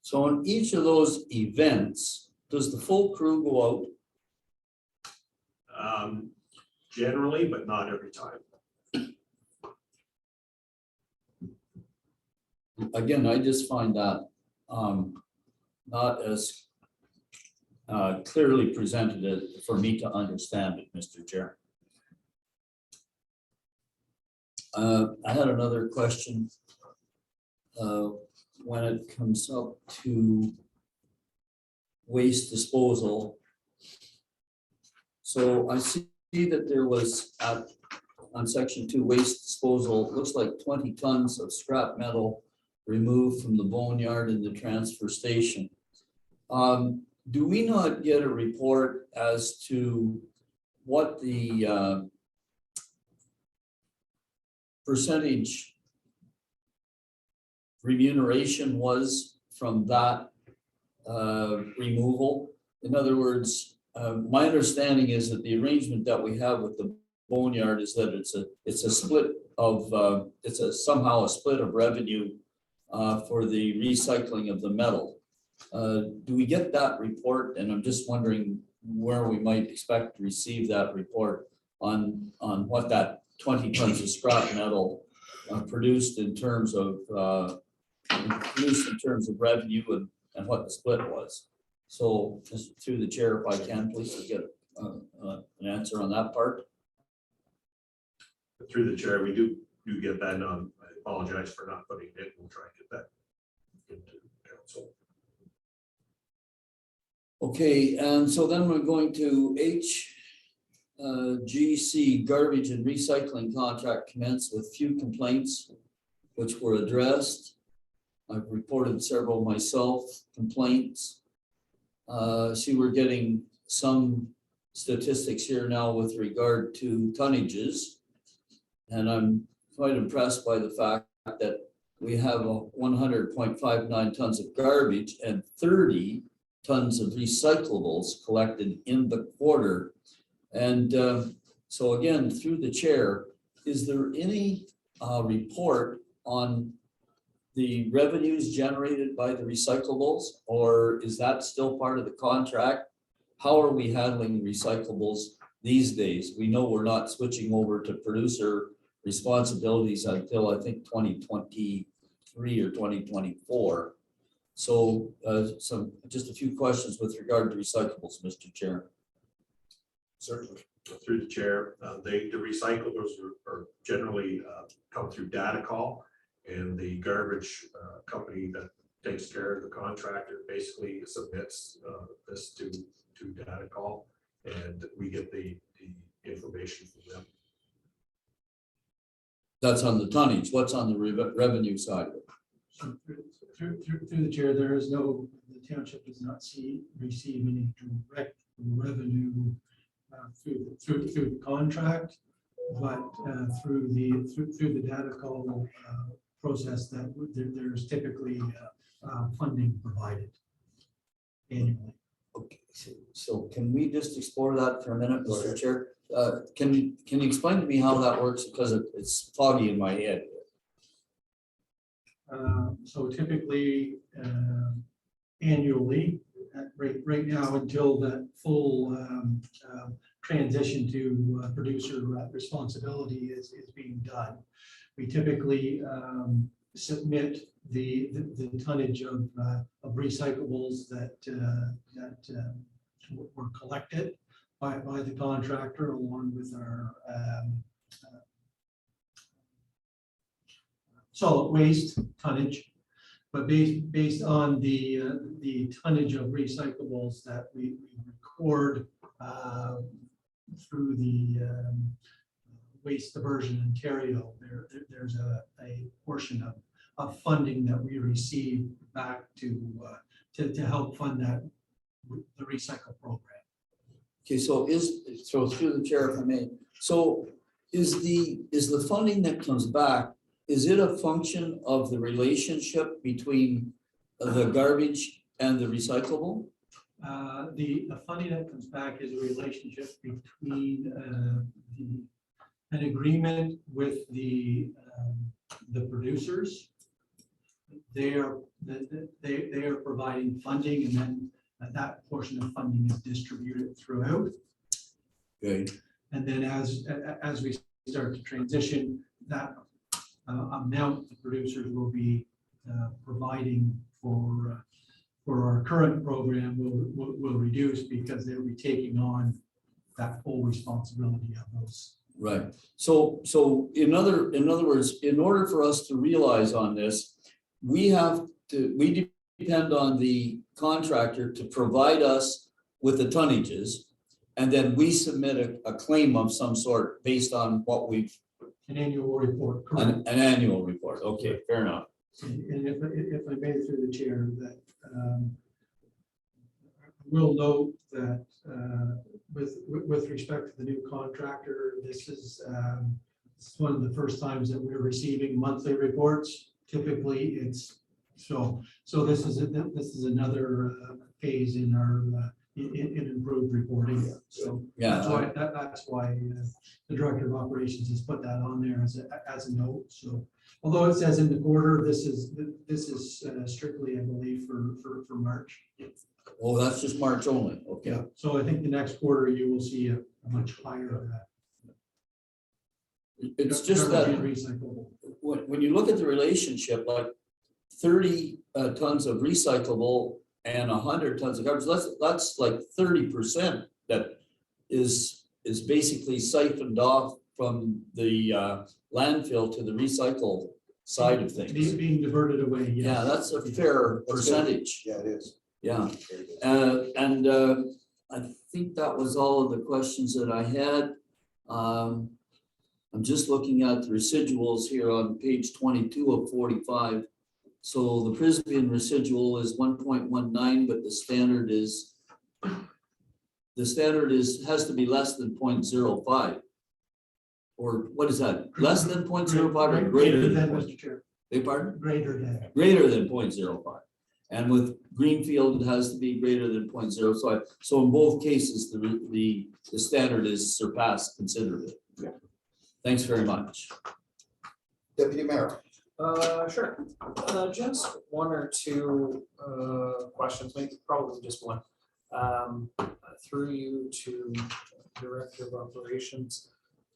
So in each of those events, does the full crew go out? Generally, but not every time. Again, I just find that not as clearly presented as for me to understand it, Mr. Chair. I had another question when it comes up to waste disposal. So I see that there was on section 2 waste disposal, it looks like 20 tons of scrap metal removed from the boneyard in the transfer station. Do we not get a report as to what the percentage remuneration was from that removal? In other words, my understanding is that the arrangement that we have with the boneyard is that it's a split of somehow a split of revenue for the recycling of the metal. Do we get that report? And I'm just wondering where we might expect to receive that report on what that 20 tons of scrap metal produced in terms of revenue and what the split was. So just through the chair, if I can, please get an answer on that part. Through the chair, we do get that. I apologize for not putting it. We'll try and get that into council. Okay, and so then we're going to GC garbage and recycling contract commenced with few complaints which were addressed. I've reported several myself complaints. See, we're getting some statistics here now with regard to tonnages. And I'm quite impressed by the fact that we have 100.59 tons of garbage and 30 tons of recyclables collected in the quarter. And so again, through the chair, is there any report on the revenues generated by the recyclables, or is that still part of the contract? how are we handling recyclables these days? We know we're not switching over to producer responsibilities until I think 2023 or 2024. So just a few questions with regard to recyclables, Mr. Chair. Certainly. Through the chair, the recyclables are generally come through data call, and the garbage company that takes care of the contractor basically submits this to data call, and we get the information from them. That's on the tonnage. What's on the revenue side of it? So through the chair, there is no, the township does not receive any direct revenue through the contract, but through the data call process that there's typically funding provided annually. Okay, so can we just explore that for a minute, Go Mr. ahead. Chair? Can you explain to me how that works? Because it's foggy in my head. So typically, annually, right now, until that full transition to producer responsibility is being done, we typically submit the tonnage of recyclables that were collected by the contractor, along with our solid waste tonnage, but based on the tonnage of recyclables that we record through the Waste Diversion Ontario, there's a portion of funding that we receive back to help fund the recycle program. Okay, so through the chair, if I may, so is the funding that comes back, is it a function of the relationship between the garbage and the recyclable? The funding that comes back is a relationship between an agreement with the producers. They are providing funding, and then that portion of funding is distributed throughout. Okay. And then as we start to transition, that amount the producers will be providing for our current program will reduce, because they'll be taking on that full responsibility of those. Right. So in other words, in order for us to realize on this, we depend on the contractor to provide us with the tonnages, and then we submit a claim of some sort based on what we've. An annual report. Correct. An annual report. Okay, fair enough. And if I made it through the chair, that we'll note that with respect to the new contractor, this is one of the first times that we're receiving monthly reports. Typically, it's so this is another phase in our in improved reporting. So Yeah, that's why the director of operations has put that on there as a note. So although it says in the quarter, this is strictly, I believe, for March. oh, that's just March only. Okay. Yeah. So I think the next quarter you will see a much higher. It's just that recyclable. when you look at the relationship, like 30 tons of recyclable and 100 tons of garbage, that's like 30% that is basically siphoned off from the landfill to the recycle side of things. Being diverted away. Yes. Yeah, that's a fair percentage. Yeah, it is. Yeah. Very good. And I think that was all of the questions that I had. I'm just looking at the residuals here on page 22 of 45. So the Brisbane residual is 1.19, but the standard has to be less than 0.05. Or what is that? Less than 0.05 or greater than? Mr. Chair. Beg pardon? Greater than. Greater than 0.05. And with Greenfield, it has to be greater than 0.05. So in both cases, the standard is surpassed considerably. Yeah. Thanks very much. Deputy Mayor. Sure. Just one or two questions, maybe probably just one. Through you to Director of Operations.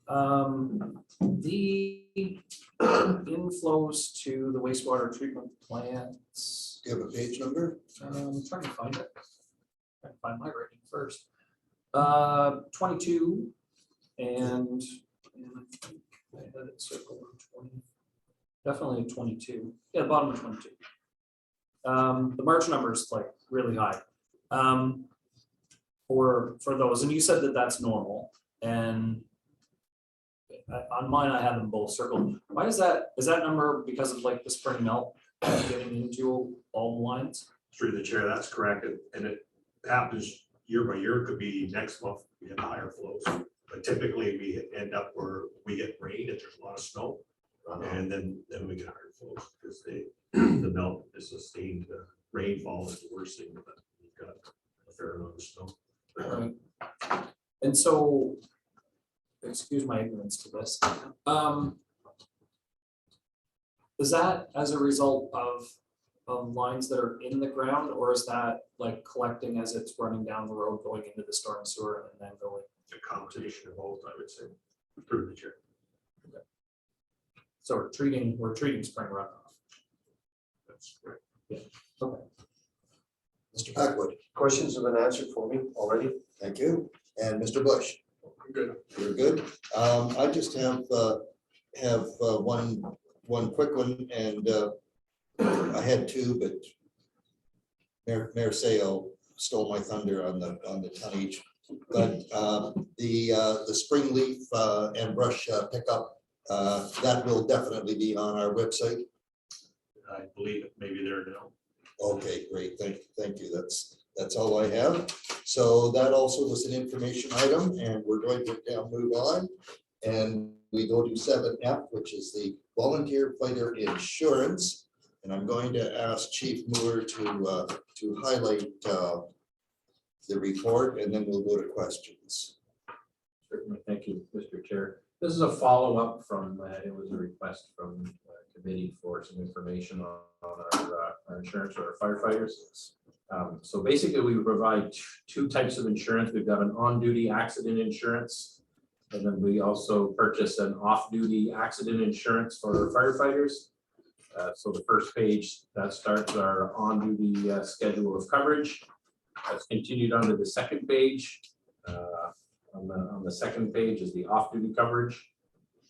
The inflows to the wastewater treatment plants. Do you have a page number? I'm trying to find it. Trying to find my rating first. 22 and I think I had it circled on 20. Definitely 22. Yeah, the bottom of 22. The March number is like really high. For those, and you said that that's normal, and on mine I have them both circled. Why is that? Is that number because of like the spring melt getting into all the lines? Through the chair, that's correct, and it happens year by year. It could be next month we have higher flows, but typically we end up where we get rain if there's a lot of snow, and then we get higher flows because the melt is sustained. Rainfall is the worst thing, but we've got a fair amount of snow. Right. And so, excuse my ignorance to this. Is that as a result of lines that are in the ground, or is that like collecting as it's running down the road, going into the storm sewer and then going? A combination of both, I would say, through the chair. Okay. So we're treating spring runoff. That's correct. Yeah. Okay. Mr. Packwood, Questions have been answered for me already. thank you. And Mr. Bush? Good. You're good. I just have one quick one, and I had two, but Mayor Sale stole my thunder on the tonnage. But the spring leaf and brush pickup, that will definitely be on our website. I believe it may be there now. Okay, great. Thank you. That's all I have. So that also was an information item, and we're going to now move on. And we go to 7F, which is the volunteer fighter insurance. And I'm going to ask Chief Moore to highlight the report, and then we'll go to questions. Certainly, thank you, Mr. Chair. This is a follow-up from, it was a request from committee for some information on our insurance for our firefighters. So basically, we provide two types of insurance. We've got an on-duty accident insurance, and then we also purchase an off-duty accident insurance for firefighters. So the first page, that starts our on-duty schedule of coverage. That's continued onto the second page. On the second page is the off-duty coverage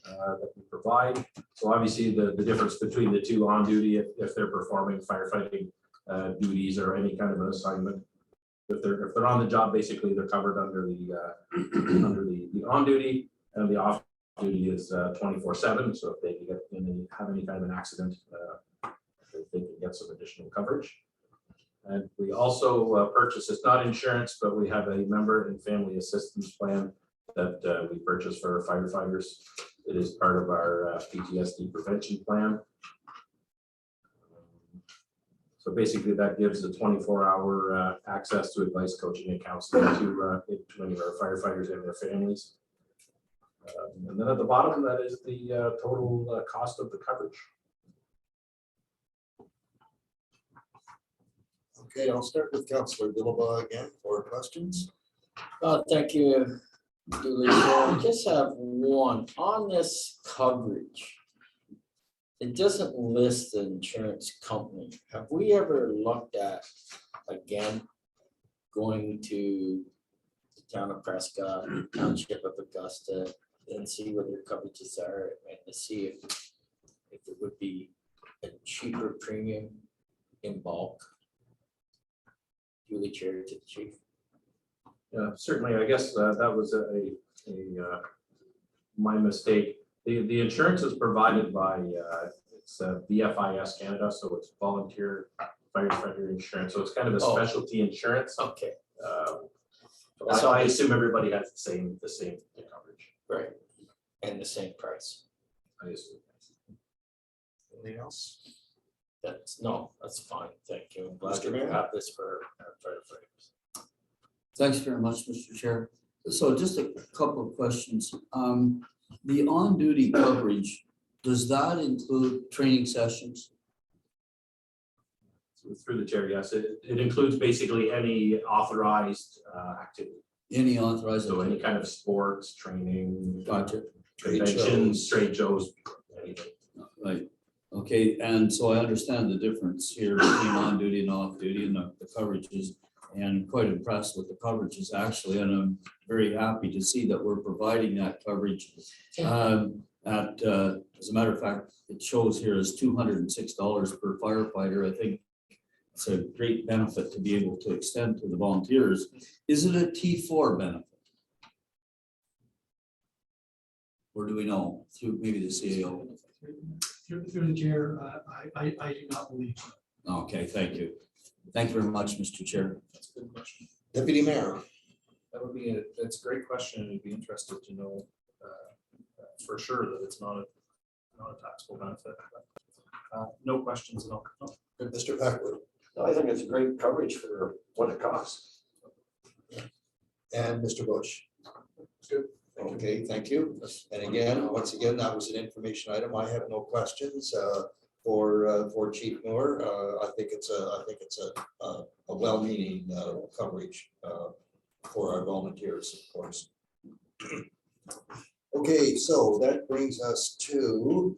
that we provide. So obviously the difference between the two on duty, if they're performing firefighting duties or any kind of an assignment, if they're on the job, basically they're covered under the on duty, and the off duty is 24/7. So if they have any kind of an accident, they can get some additional coverage. And we also purchase, it's not insurance, but we have a member and family assistance plan that we purchase for our firefighters. It is part of our PTSD prevention plan. So basically that gives the 24-hour access to advice, coaching, and counseling to any of our firefighters and their families. And then at the bottom, that is the total cost of the coverage. Okay, I'll start with Councillor Dillabaugh again for questions. Thank you, Julie. I just have one on this coverage. It doesn't list the insurance company. Have we ever looked at, again, going to the town of Prescott, Township of Augusta, and see what their coverages are, and to see if it would be a cheaper premium in bulk? Julie, chair to the chief. Certainly, I guess that was my mistake. The insurance is provided by it's VFIS Canada, so it's volunteer firefighter insurance. So it's kind of a specialty insurance. Okay. So I assume everybody has the same coverage. Right, and the same price. I assume. Anything else? That's fine, thank you. I'm glad Mr. we Mayor? have this for our firefighters. Thanks very much, Mr. Chair. So just a couple of questions. The on-duty coverage, does that include training sessions? through the chair, yes, it includes basically any authorized activity. Any authorized, So any kind of sports, training, gotcha, conventions, trade shows, anything. right. Okay, and so I understand the difference here between on duty and off duty and the coverages. And quite impressed with the coverages actually, and I'm very happy to see that we're providing that coverage. As a matter of fact, it shows here as $206 per firefighter. I think it's a great benefit to be able to extend to the volunteers. Is it a T4 benefit? Or do we know through maybe the CAO? Through the chair, I do not believe so. Okay, thank you. Thank you very much, Mr. Chair. That's a good question. Deputy Mayor. That's a great question, and I'd be interested to know for sure that it's not a taxable benefit. No questions at all. No. Mr. Packwood. No, I think it's a great coverage for what it costs. And Mr. Bush. Good. Okay, thank you. And again, once again, that was an information item. I have no questions for Chief Moore. I think it's a well-meaning coverage for our volunteers, of course. Okay, so that brings us to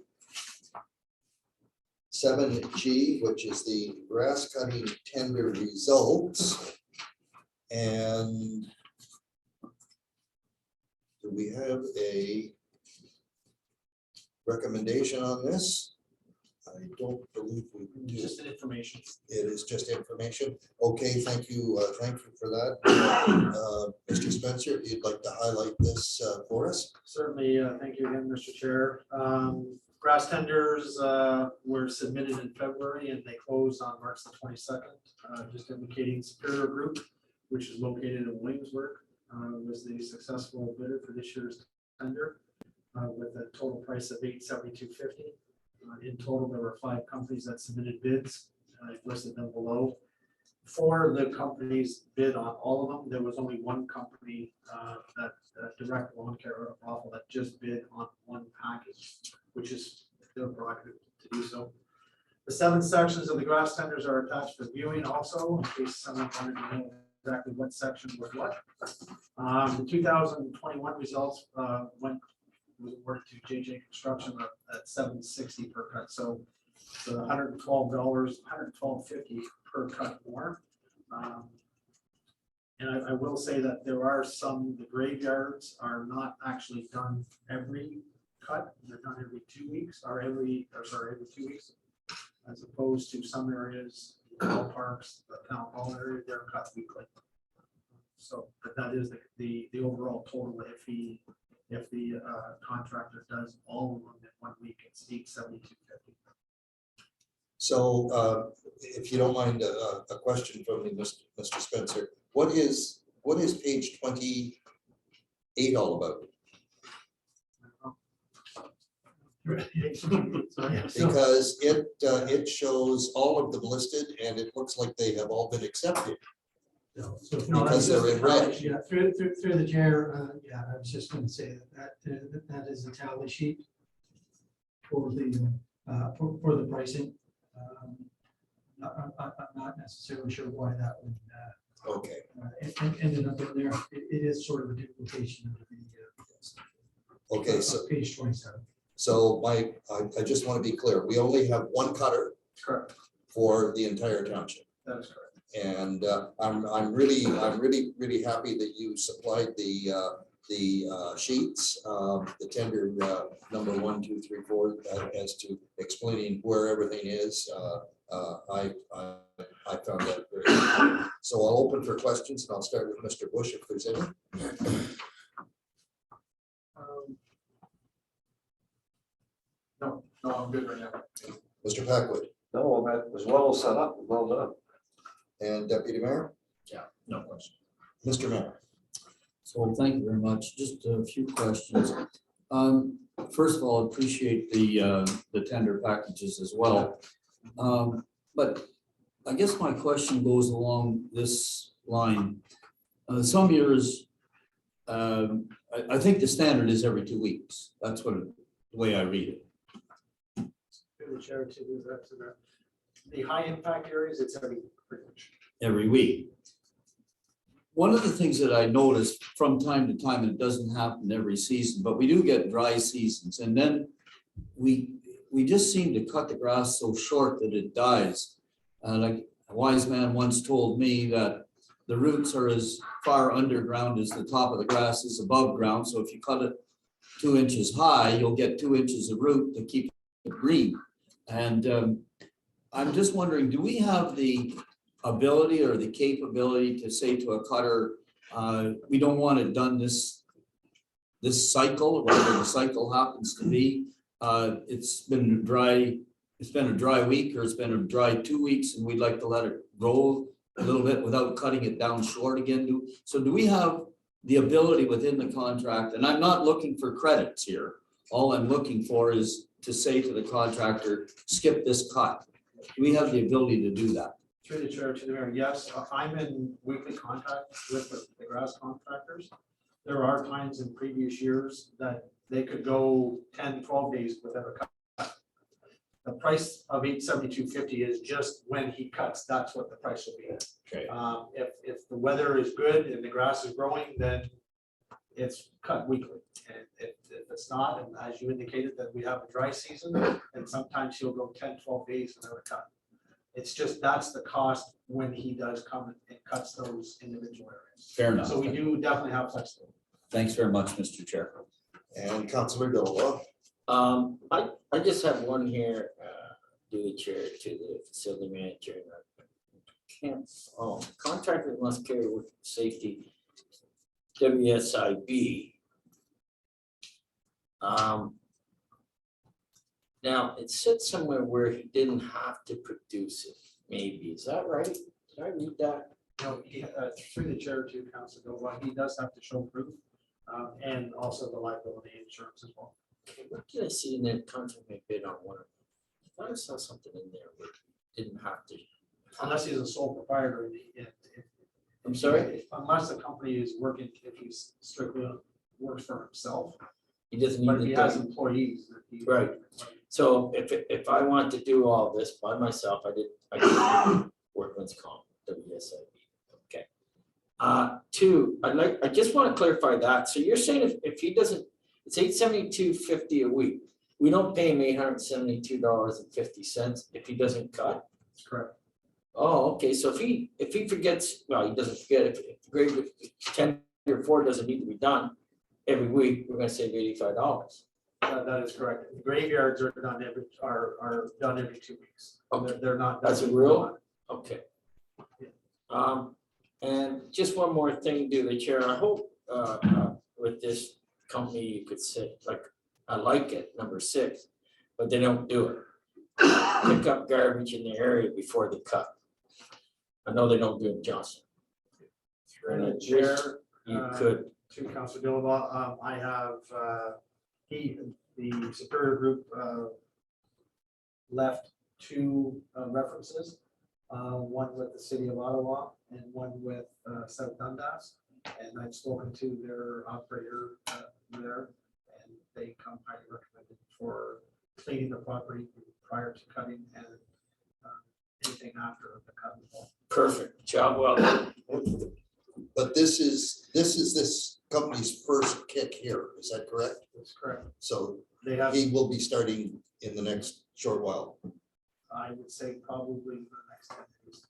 7G, which is the grass cutting tender results. And do we have a recommendation on this? I don't believe we do. Just an information. It is just information. Okay, thank you for that. Mr. Spencer, if you'd like to highlight this for us. Certainly, thank you again, Mr. Chair. Grass tenders were submitted in February and they closed on March the 22nd. Just indicating Superior Group, which is located in Williamsburg, was the successful bidder for this year's tender with a total price of $872.50. In total, there were 5 companies that submitted bids. I listed them below. 4 of the companies bid on all of them. There was only 1 company that direct lawn care or awful that just bid on 1 package, which is their prerogative to do so. The 7 sections of the grass tenders are attached for viewing also, in case someone wanted to know exactly what section was what. The 2021 results was awarded to JJ Construction at $760 per cut. So $112, $112.50 per cut more. And I will say that there are some, the graveyards are not actually done every cut. They're done every 2 weeks every 2 weeks, as opposed to some areas, canal parks, the town hall area, they're cut weekly. So, but that is the overall total. If the contractor does all of them in 1 week, it's $872.50. So if you don't mind a question from me, Mr. Spencer, what is page 28 all about? Because it shows all of them listed and it looks like they have all been accepted. No, Because they're in red. Yeah, through the chair, yeah, I was just going to say that is a tally sheet for the pricing. I'm not necessarily sure why that would Okay. ended up in there. It is sort of a duplication of the Okay, so page 27. so I just want to be clear. We only have 1 cutter Correct. for the entire township. That is correct. And I'm really happy that you supplied the sheets, the tender number 1, 2, 3, 4, as to explaining where everything is. I found that very good. So I'll open for questions and I'll start with Mr. Bush if there's any. No, I'm good right now. Mr. Packwood No, that was well set up, well done. and Deputy Mayor, Yeah, no question. Mr. Mayor. So thank you very much. Just a few questions. First of all, appreciate the tender packages as well. But I guess my question goes along this line. Some years, I think the standard is every 2 weeks. That's the way I read it. Through the chair to that. The high impact areas, it's every pretty much. every week. One of the things that I noticed from time to time, and it doesn't happen every season, but we do get dry seasons, and then we just seem to cut the grass so short that it dies. Like a wise man once told me that the roots are as far underground as the top of the grass is above ground. So if you cut it 2 inches high, you'll get 2 inches of root to keep it green. And I'm just wondering, do we have the ability or the capability to say to a cutter, we don't want it done this cycle, whatever the cycle happens to be. It's been a dry week, or it's been a dry 2 weeks, and we'd like to let it grow a little bit without cutting it down short again. So do we have the ability within the contract? And I'm not looking for credits here. All I'm looking for is to say to the contractor, skip this cut. Do we have the ability to do that? Through the chair to the mayor, yes, I'm in weekly contact with the grass contractors. There are times in previous years that they could go 10, 12 days without a cut. The price of $872.50 is just when he cuts, that's what the price will be. Okay. If the weather is good and the grass is growing, then it's cut weekly. And if it's not, and as you indicated, that we have a dry season, and sometimes he'll go 10, 12 days without a cut. It's just, that's the cost when he does come and cuts those individual areas. Fair enough. So we do definitely have flexibility. Thanks very much, Mr. Chair. And Councillor Dilaba. I just have one here, do the chair to the facility manager. Contractors must carry with safety, WSIB. Now, it said somewhere where he didn't have to produce it, maybe, is that right? Did I read that? No, through the chair to Councilor Novoa, he does have to show proof, and also the liability insurance as well. Okay, what did I see in that contract I bid on one of them? I thought I saw something in there where he didn't have to. Unless he's a sole proprietor, I'm sorry? Unless the company is working, if he's strictly works for himself, He doesn't but if he need has to. employees. Then he- Right. So if I want to do all this by myself, I did workman's comp, WSIB, okay. Two, I just want to clarify that. So you're saying if he doesn't, it's $872.50 a week. We don't pay him $872.50 if he doesn't cut? That's correct. Oh, okay, so if he forgets, well, he doesn't forget, if grade 10 or 4 doesn't need to be done every week, we're gonna save $85. That is correct. The graveyards are done every 2 weeks. They're not. That's a real, okay. And just one more thing, do the chair, I hope with this company, you could say, like, I like it, number 6, but they don't do it. Pick up garbage in the area before they cut. I know they don't do it in Johnson. Through the chair, You could, to Councilor Dilaba, I have, the Superior Group left 2 references, one with the city of Ottawa and one with South Dundas. And I've spoken to their operator there, and they come highly recommended for cleaning the property prior to cutting and anything after the cut. perfect, job well done. But this is this company's first kick here, is that correct? That's correct. So They have, he will be starting in the next short while. I would say probably the next 10 days.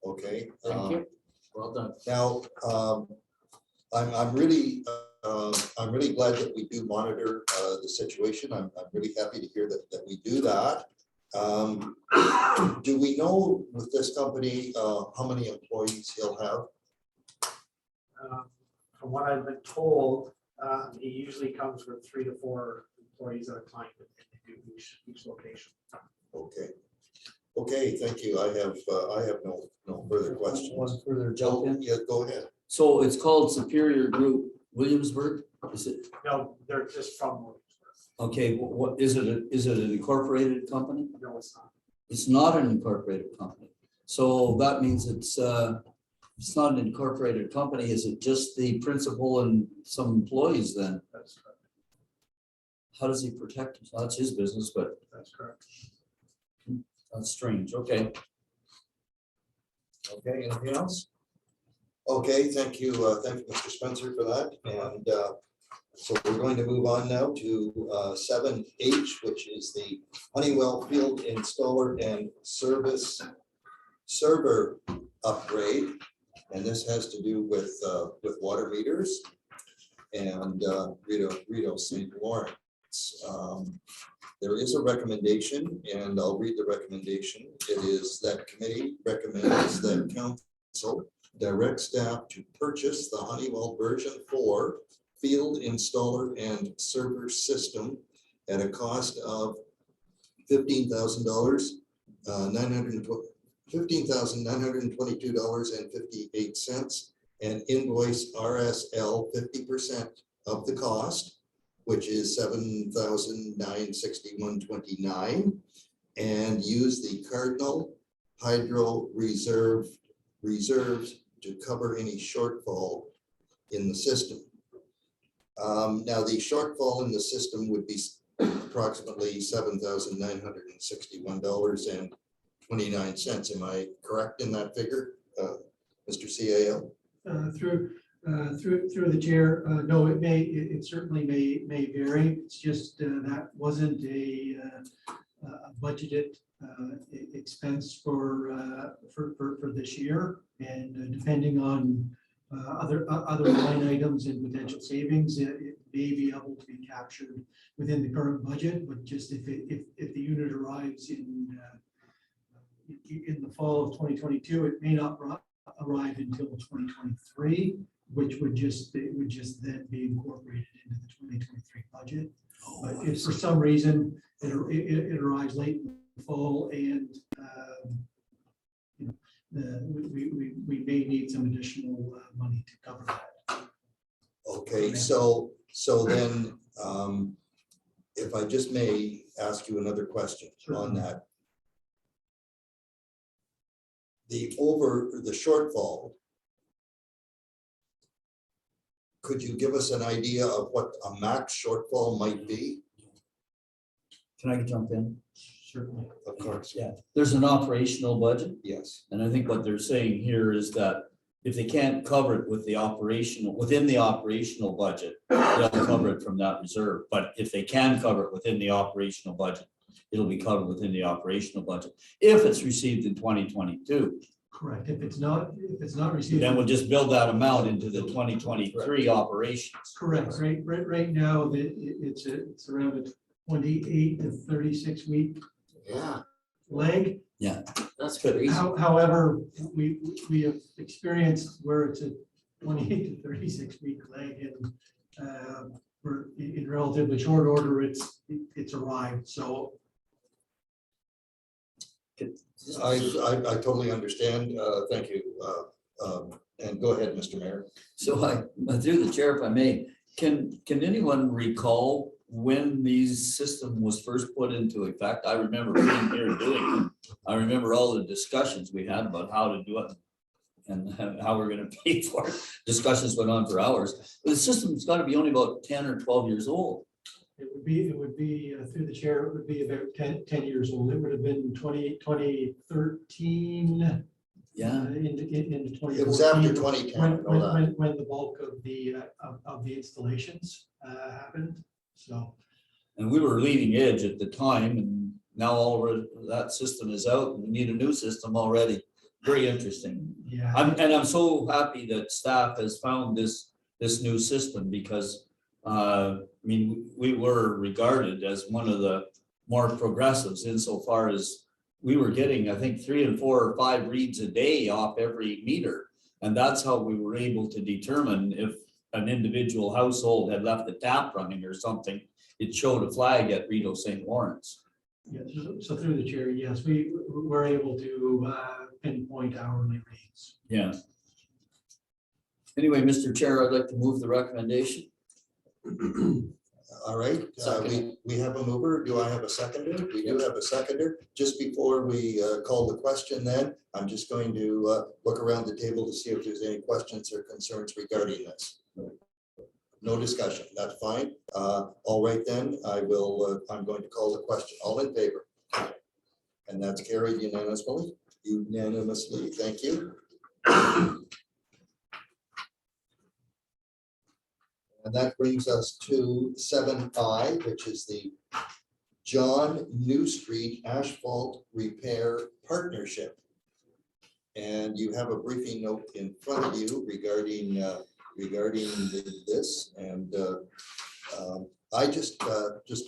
Okay. Thank you, well done. Now, I'm really glad that we do monitor the situation. I'm really happy to hear that we do that. Do we know with this company how many employees he'll have? From what I've been told, he usually comes with 3 to 4 employees at a time, and they do each location. Okay, thank you. I have no further questions. One further jump in. Yeah, go ahead. So it's called Superior Group Williamsburg, is it? No, they're just from Williamsburg. Okay, what is it? Is it an incorporated company? No, it's not. It's not an incorporated company. So that means it's not an incorporated company. Is it just the principal and some employees then? That's correct. How does he protect himself? That's his business, but That's correct. That's strange, okay. Okay, anything else? Okay, thank you, Mr. Spencer for that, and so we're going to move on now to 7H, which is the Honeywell Field Installer and Service Server Upgrade, and this has to do with water meters and Rito St. Lawrence. There is a recommendation, and I'll read the recommendation. It is that committee recommends that council direct staff to purchase the Honeywell version 4 field installer and server system at a cost of $15,922.58 and invoice RSL 50% of the cost, which is $7,961.29, and use the Cardinal Hydro reserves to cover any shortfall in the system. Now, the shortfall in the system would be approximately $7,961.29. Am I correct in that figure, Mr. CAO? Through the chair, no, it certainly may vary. It's just that wasn't a budgeted expense for this year, and depending on other line items and potential savings, it may be able to be captured within the current budget. But just if the unit arrives in the fall of 2022, it may not arrive until 2023, which would just then be incorporated into the 2023 budget. But if for some reason it arrives late in the fall, and we may need some additional money to cover that. Okay, so then, if I just may ask you another question on that. The shortfall, could you give us an idea of what a max shortfall might be? Can I jump in? Certainly. Of course. Yeah, there's an operational budget, Yes. and I think what they're saying here is that if they can't cover it with within the operational budget, they'll cover it from that reserve. But if they can cover it within the operational budget, it'll be covered within the operational budget. If it's received in 2022, Correct. If it's not received. then we'll just build that amount into the 2023 operations. Correct. Right now, it's around a 28 to 36 week Yeah, lag. that's crazy. However, we have experienced where it's a 28 to 36 week lag, and we're in relatively short order, it's arrived. So I totally understand. Thank you. And go ahead, Mr. Mayor. So through the chair, if I may, can anyone recall when these system was first put into effect? I remember being here doing it. I remember all the discussions we had about how to do it and how we're going to pay for it. Discussions went on for hours. The system's got to be only about 10 or 12 years old. it would be through the chair, it would be about 10 years old. It would have been 2013. Yeah. Into 2014. It was after 2010. I know that. When the bulk of the installations happened. So. And we were leading edge at the time, and now all that system is out, and we need a new system already. Very interesting. Yeah. I'm so happy that staff has found this new system, because I mean, we were regarded as one of the more progressives insofar as we were getting, I think, 3 and 4 or 5 reads a day off every meter. And that's how we were able to determine if an individual household had left the tap running or something. It showed a flag at Rito St. Lawrence. Yeah, so through the chair, yes, we were able to pinpoint hourly rates. Yeah. Anyway, Mr. Chair, I'd like to move the recommendation. All right, we have a mover. Do I have a seconder? We do have a seconder. Just before we call the question, then I'm just going to look around the table to see if there's any questions or concerns regarding this. No discussion. That's fine. All right, then I'm going to call the question. All in favor? And that's carried unanimously, thank you. And that brings us to 7I, which is the John New Street Asphalt Repair Partnership. And you have a briefing note in front of you regarding this. And I just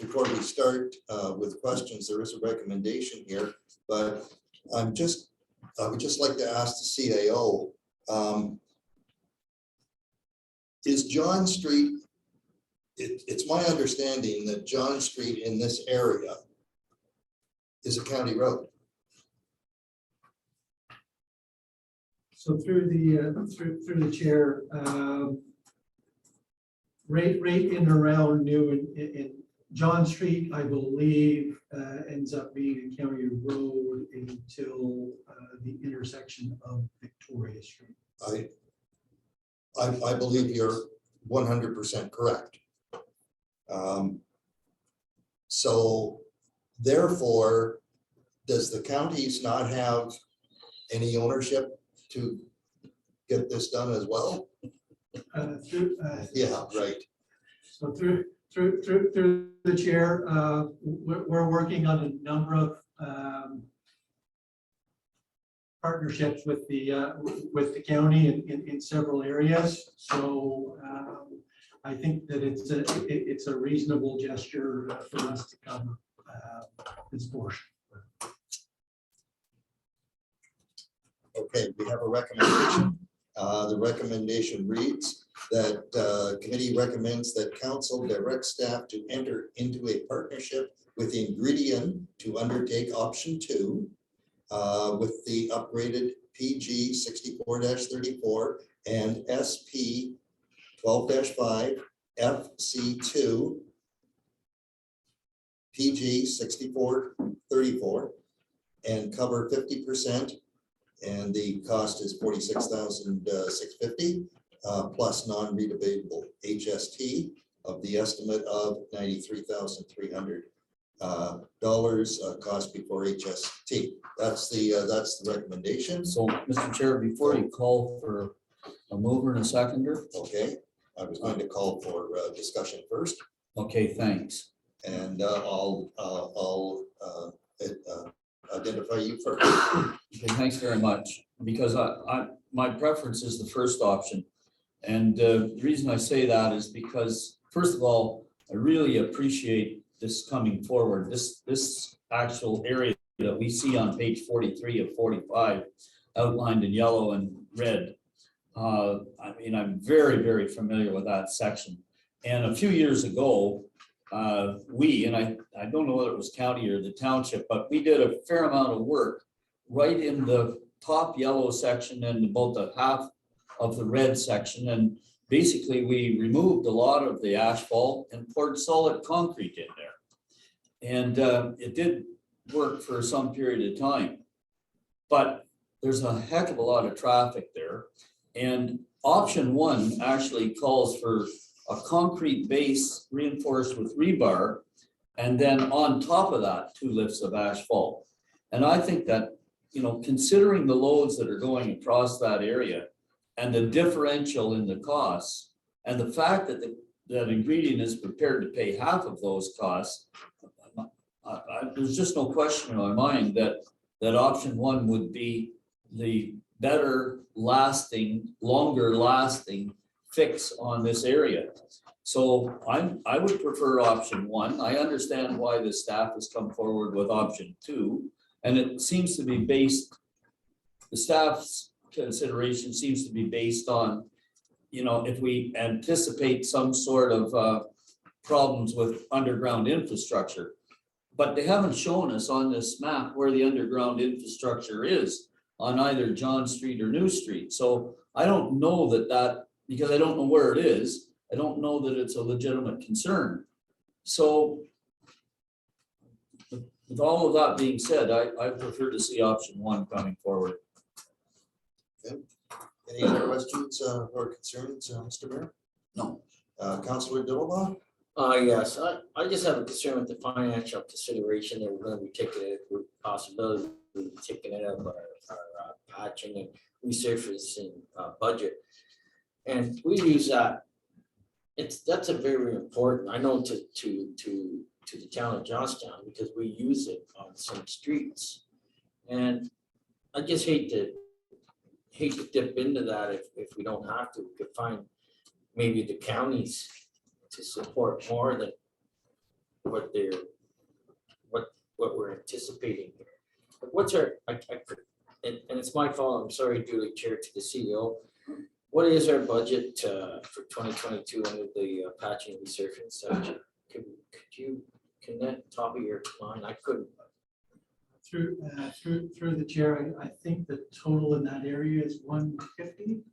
before we start with questions, there is a recommendation here, but I would just like to ask the CAO, is John Street, it's my understanding that John Street in this area is a county road. So through the chair, right in and around New in John Street, I believe, ends up being a county road until the intersection of Victoria Street. I believe you're 100% correct. So therefore, does the counties not have any ownership to get this done as well? Yeah, right. So through the chair, we're working on a number of partnerships with the county in several areas. So I think that it's a reasonable gesture for us to cover this portion. Okay, we have a recommendation. The recommendation reads that committee recommends that council direct staff to enter into a partnership with Ingredient to undertake option 2 with the upgraded PG 64-34 and SP 12-5 FC2 PG 64-34 and cover 50%. And the cost is $46,650 plus non-redebatable HST of the estimate of $93,300 cost before HST. That's the recommendation. So, Mr. Chair, before you call for a mover and a seconder. Okay, I was going to call for discussion first, Okay, thanks. and I'll identify you first. Okay, thanks very much, because my preference is the first option. And the reason I say that is because, first of all, I really appreciate this coming forward. This actual area that we see on page 43 of 45, outlined in yellow and red. I mean, I'm very, very familiar with that section. And a few years ago, and I don't know whether it was county or the township, but we did a fair amount of work right in the top yellow section and about the half of the red section. And basically we removed a lot of the asphalt and poured solid concrete in there. And it did work for some period of time, but there's a heck of a lot of traffic there. And option 1 actually calls for a concrete base reinforced with rebar, and then on top of that, 2 lifts of asphalt. And I think that, considering the loads that are going across that area and the differential in the costs, and the fact that that Ingredient is prepared to pay half of those costs, there's just no question in my mind that option 1 would be the better lasting, longer lasting fix on this area. So I would prefer option 1. I understand why the staff has come forward with option 2, and it seems to be based, the staff's consideration seems to be based on, if we anticipate some sort of problems with underground infrastructure. But they haven't shown us on this map where the underground infrastructure is on either John Street or New Street. So I don't know that because I don't know where it is, I don't know that it's a legitimate concern. So with all of that being said, I prefer to see option 1 coming forward. Okay. Any other questions or concerns, Mr. Mayor? No. Councillor Dillabaugh? Yes, I just have a concern with the financial consideration that we're gonna be taking it, with possibility of taking it out of our patching and resurfacing budget. And we use that, that's a very important, I know to the town of Johnstown, because we use it on some streets. And I just hate to dip into that if we don't have to. We could find maybe the counties to support more than what we're anticipating here. But what's our, and it's my fault, I'm sorry, duly chair to the CEO. What is our budget for 2022 under the patching and resurfacing section? Could you, can that top of your mind? I couldn't. Through the chair, I think the total in that area is 150.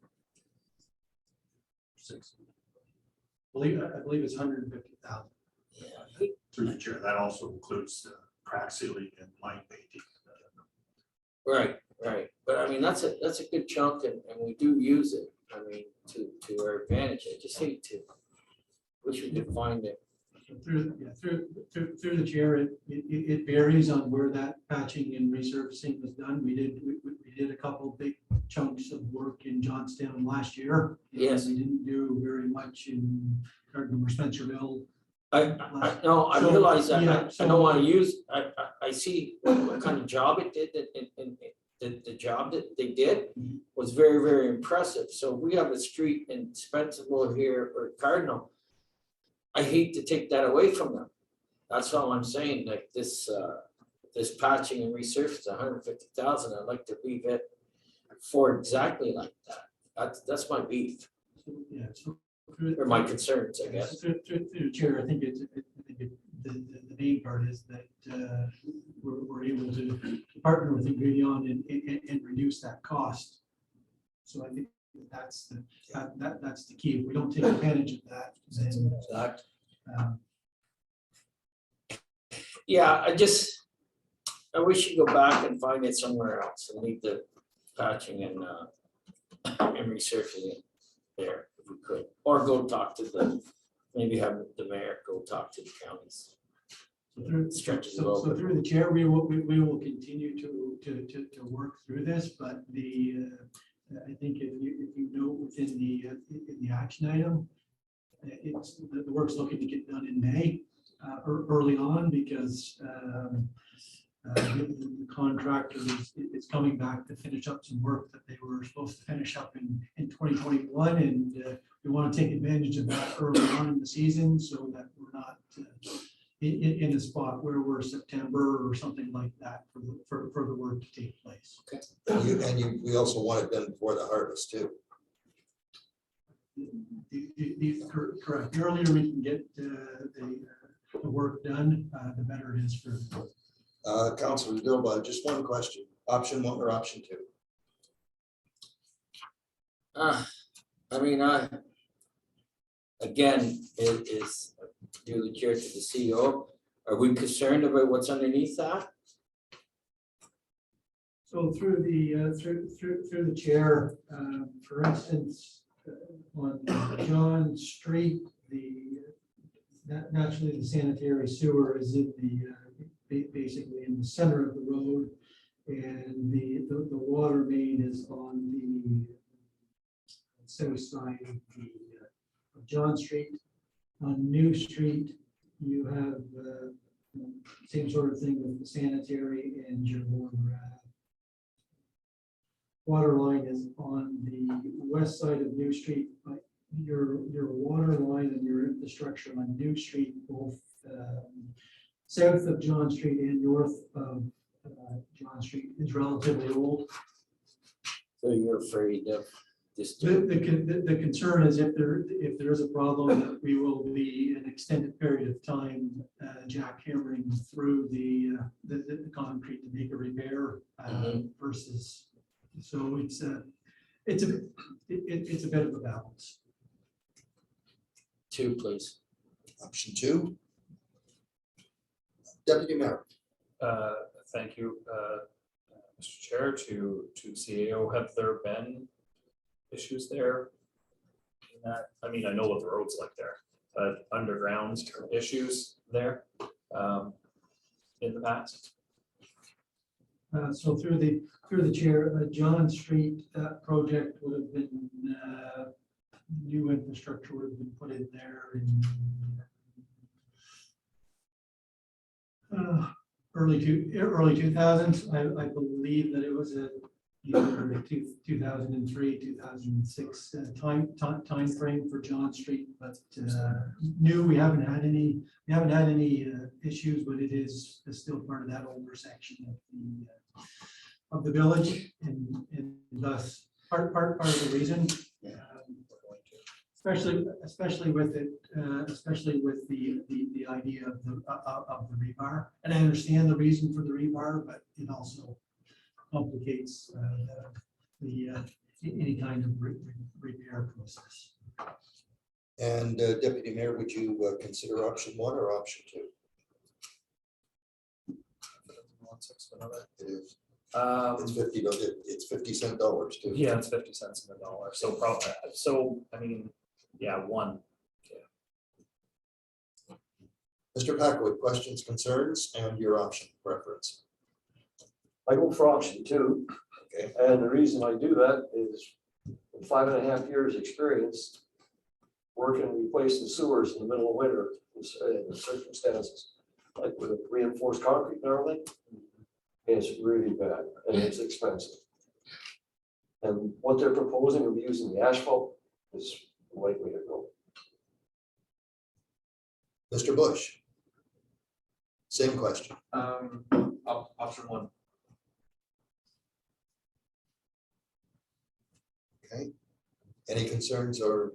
I believe it's 150,000. Yeah. Through the chair, that also includes crack sealing and line painting. Right. But I mean, that's a good chunk and we do use it. I mean, to our advantage. I just hate to, wish we could find it. Through the chair, it varies on where that patching and resurfacing was done. We did a couple big chunks of work in Johnstown last year. Yes. We didn't do very much in Cardinal or Spencerville. I know, I realize that. Yeah, I don't want to use, I see what kind of job it did and the job that they did was very, very impressive. So we have a street in Spencerville here or Cardinal. I hate to take that away from them. That's all I'm saying. Like this patching and resurface, 150,000. I'd like to leave it for exactly like that. That's my beef Yeah. or my concerns, I guess. Through the chair, I think the main part is that we're able to partner with Ingredion and reduce that cost. So I think that's the key. If we don't take advantage of that, then Yeah, I wish you go back and find it somewhere else and leave the patching and resurfacing it there if we could, or go talk to maybe have the mayor go talk to the counties. Stretches it so over. through the chair, we will continue to work through this, but I think if you note within the action item, it's the work's looking to get done in May, early on, because the contractor is coming back to finish up some work that they were supposed to finish up in 2021, and we want to take advantage of that early on in the season so that we're not in a spot where we're September or something like that for the work to take place. Okay. We also want it done before the harvest too. Correct. The earlier we can get the work done, the better it is for. Councilor Dilba, just one question. Option 1 or option 2? I mean, again, it is duly chair to the CEO. Are we concerned about what's underneath that? So through the chair, for instance, on John Street, naturally the sanitary sewer is in basically in the center of the road, and the water main is on the south side of John Street. On New Street, you have same sort of thing with the sanitary, and your water line is on the west side of New Street. But your water line and your infrastructure on New Street, both south of John Street and north of John Street, is relatively old. So you're afraid of this? The concern is if there is a problem, that we will be an extended period of time jackhammering through the concrete to make a repair versus. So it's a bit of a balance. 2, please. Option 2. Deputy Mayor. Thank you, Mr. Chair, to CAO. Have there been issues there? In that, I mean, I know what the road's like there. underground issues there in the past. So through the chair, John Street project would have been, new infrastructure would have been put in there in early 2000s. I believe that it was a either 2003, 2006 time frame for John Street, but new, we haven't had any issues, but it is still part of that older section of the village, and thus part of the reason, especially with the idea of the rebar. And I understand the reason for the rebar, but it also complicates any kind of repair process. And Deputy Mayor, would you consider option 1 or option 2? It is. It's 50. It's 50-cent dollars too. Yeah, it's 50 cents in the dollar. So probably, so I mean, yeah, 1. Mr. Packwood, questions, concerns, and your option preference. I go for option 2. Okay. And the reason I do that is 5.5 years experience working replacing sewers in the middle of winter in the circumstances, like with reinforced concrete and everything. It's really bad and it's expensive. And what they're proposing of using the asphalt is the right way to go. Mr. Bush. Same question. Option 1. Okay. Any concerns or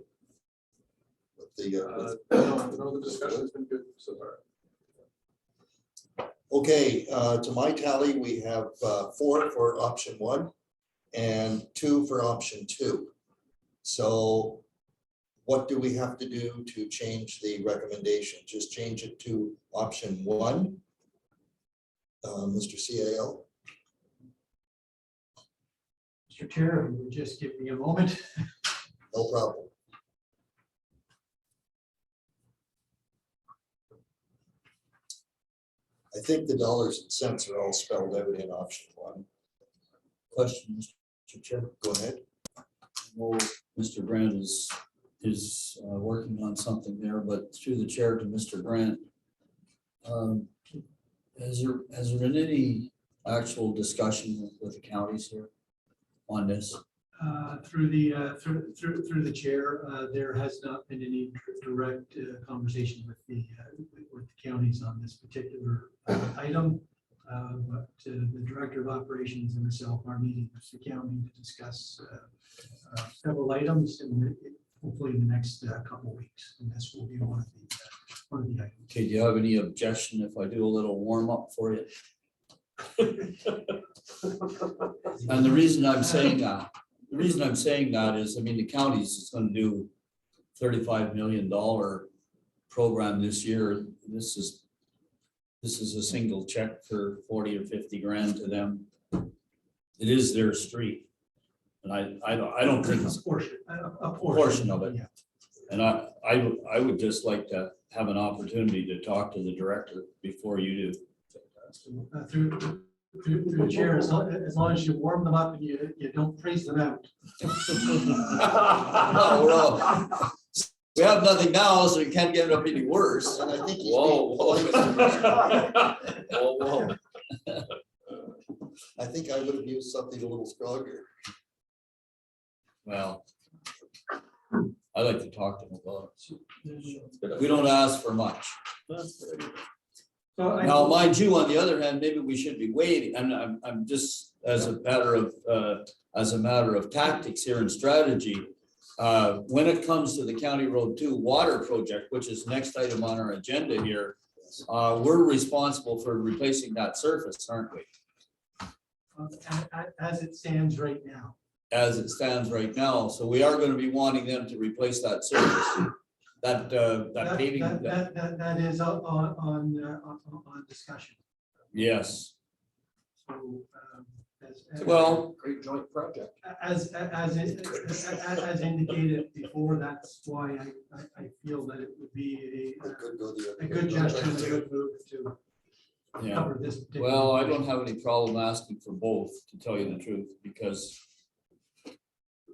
with the? No, the discussion has been good so far. Okay, to my tally, we have 4 for option 1 and 2 for option 2. So what do we have to do to change the recommendation? Just change it to option 1. Mr. CAL. Mr. Chair, if you would just give me a moment. No problem. I think the dollars and cents are all spelled out in option 1. Question, Mr. Chair. Go ahead. Well, Mr. Grant is working on something there, but through the chair to Mr. Grant. Has there been any actual discussion with the counties here on this? Through the chair, there has not been any direct conversation with the counties on this particular item. But the director of operations and myself are meeting with the county to discuss several items, and hopefully in the next couple of weeks. And this will be one of the items. Okay, do you have any objection if I do a little warm up for you? And the reason I'm saying that is, I mean, the counties is going to do $35 million program this year. This is a single check for 40 or 50 grand to them. It is their street, and I don't think it's a portion of it. Yeah. And I would just like to have an opportunity to talk to the director before you do. Through the chair, as long as you warm them up and you don't freeze them out. No, we have nothing now, so we can't get it up any worse. And I think he's Whoa, being whoa. Whoa. I think I would have used something a little stronger. Well, I like to talk to them about it. We don't ask for much. So Now, mind you, on the other hand, maybe we should be waiting. I'm just as a matter of tactics here and strategy. When it comes to the County Road 2 water project, which is next item on our agenda here, we're responsible for replacing that surface, aren't we? as it stands right now. As it stands right now, so we are going to be wanting them to replace that surface. That paving. That is on discussion. Yes. So, Well, joint project. As indicated before, that's why I feel that it would be I could go the a other good way. gesture and a good move to Yeah, cover this. particular well, I issue. don't have any problem asking for both, to tell you the truth, because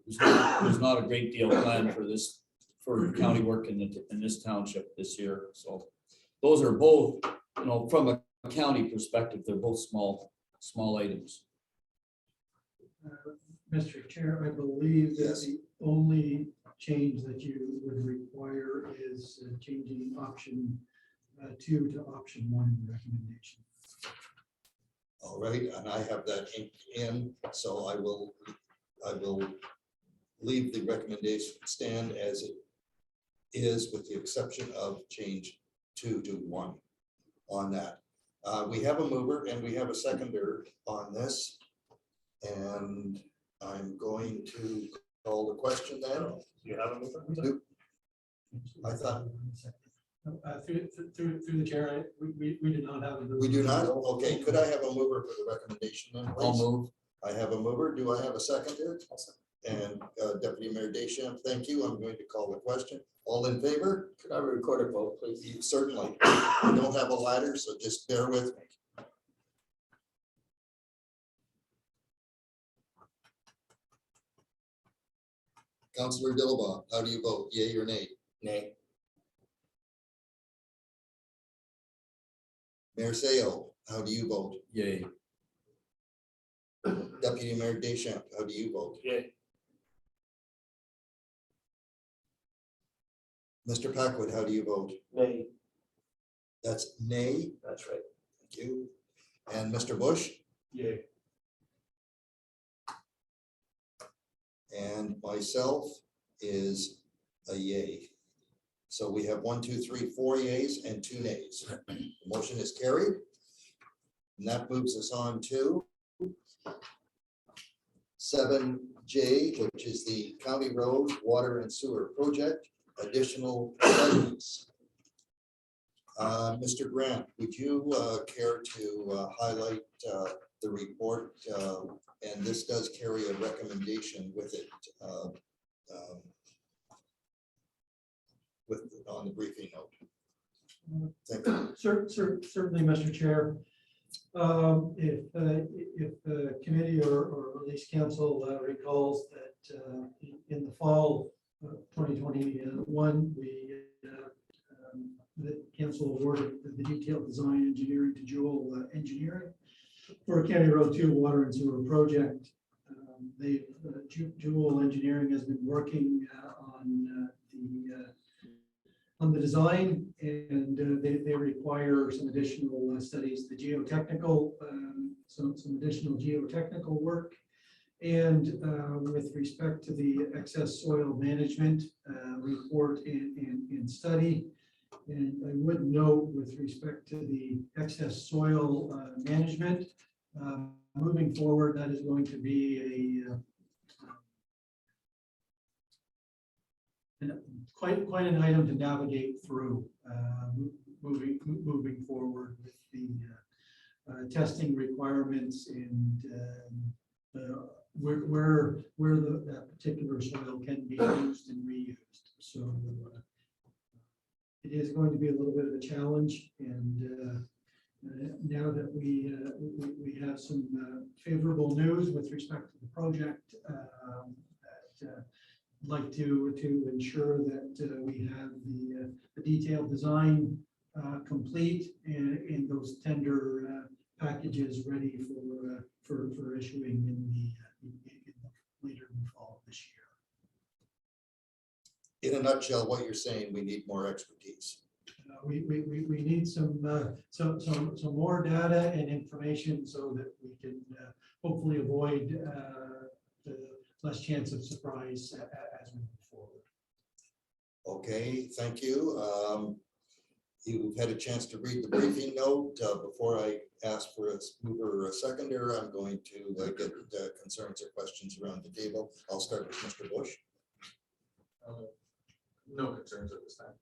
there's not a great deal planned for this, for county work in this township this year, so. Those are both, you know, from a county perspective, they're both small items. Mr. Chair, I believe that Yes. the only change that you would require is changing option 2 to option 1 in the recommendation. All right, and I have that in, so I will leave the recommendation stand as it is, with the exception of change 2 to 1 on that. We have a mover and we have a seconder on this. And I'm going to call the question then. You have a mover? I thought, Through the chair, we did not have. we do not? Okay, could I have a mover for the recommendation then, I'll please? move. I have a mover. Do I have a seconder? And Deputy Mayor Deschamps, thank you. I'm going to call the question. All in favor? Could I record a vote, please? Certainly. I don't have a ladder, so just bear with me. Councillor Dillabaugh, how do you vote? Yea or nay? Nay. Mayor Seo, how do you vote? Yay. Deputy Mayor Deschamps, how do you vote? Yeah. Mr. Packwood, how do you vote? Nay, That's nay. that's right. Thank you. And Mr. Bush? Yeah. And myself is a yay. So we have 1, 2, 3, 4 yays and 2 nays. The motion is carried. And that moves us on to 7J, which is the County Road Water and Sewer Project, additional studies. Mr. Grant, would you care to highlight the report? And this does carry a recommendation with it, on the briefing note. Thank you. Certainly, Mr. Chair. If the committee or at least council recalls that in the fall of 2021, the council awarded the detailed design engineering to Jewel Engineering for County Road 2 water and sewer project. Jewel Engineering has been working on the design, and they require some additional studies, the geotechnical, some additional geotechnical work. And with respect to the excess soil management report and study, and I would note with respect to the excess soil management, moving forward, that is going to be quite an item to navigate through moving forward with the testing requirements and where that particular soil can be used and reused. So it is going to be a little bit of a challenge, and now that we have some favorable news with respect to the project, that I'd like to ensure that we have the detailed design complete and those tender packages ready for issuing in the later in the fall of this year. In a nutshell, what you're saying, we need more expertise. We need some more data and information so that we can hopefully avoid the less chance of surprise as we move forward. Okay, thank you. You've had a chance to read the briefing note. Before I ask for a mover or a seconder, I'm going to get concerns or questions around the table. I'll start with Mr. Bush. No concerns at this time.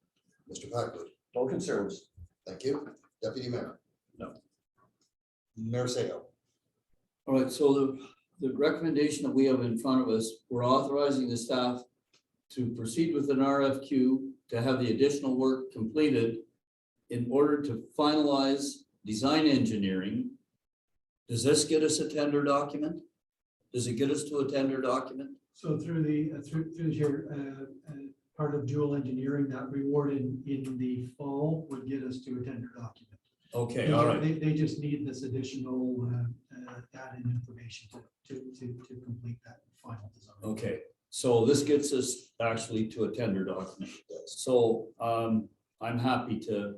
Mr. Packwood. No concerns. Thank you. Deputy Mayor. No. Mayor Seo. All right, so the recommendation that we have in front of us, we're authorizing the staff to proceed with an RFQ to have the additional work completed in order to finalize design engineering. Does this get us a tender document? Does it get us to a tender document? So through your part of dual engineering, that reward in the fall would get us to a tender document. Okay, all right. They just need this additional data and information to complete that final design. Okay, so this gets us actually to a tender document. So I'm happy to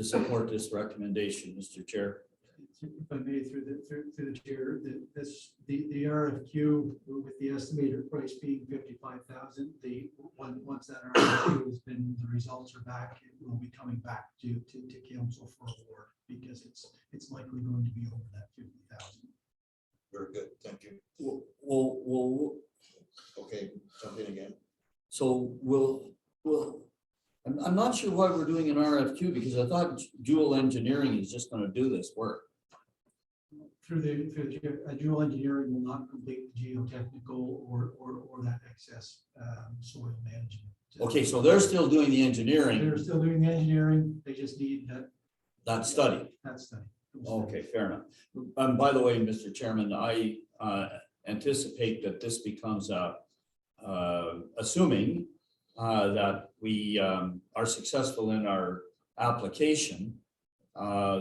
support this recommendation, Mr. Chair. If I may, through the chair, the RFQ with the estimated price being 55,000, once that RFQ has been, the results are back, it will be coming back to council for award, because it's likely going to be over that 50,000. Very good, thank you. Well, Okay, jump in again. so I'm not sure why we're doing an RFQ, because I thought dual engineering is just gonna do this work. Through the chair, dual engineering will not complete the geotechnical or that excess soil management. Okay, so they're still doing the engineering, They're still doing the engineering, they just need that study. that study. Okay, fair enough. By the way, Mr. Chairman, I anticipate that this becomes assuming that we are successful in our application,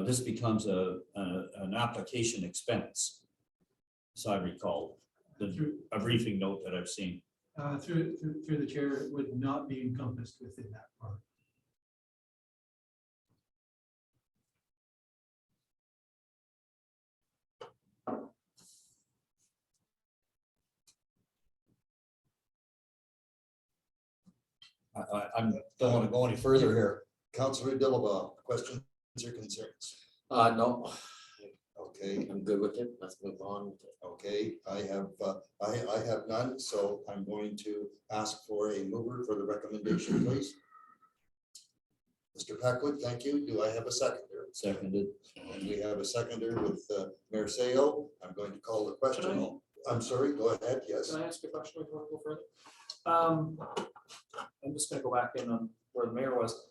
this becomes an application expense, as I recall, a briefing note that I've seen. Through the chair, it would not be encompassed within that part. I don't want to go any further here. Councillor Dillabaugh, questions or concerns? No, Okay, I'm good with it. Let's move on. okay, I have none, so I'm going to ask for a mover for the recommendation, please. Mr. Packwood, thank you. Do I have a seconder? Seconded. And we have a seconder with Mayor Seo. I'm going to call the question. I'm sorry, go ahead, yes. Can I ask a question before we go further? I'm just gonna go back in on where the mayor was,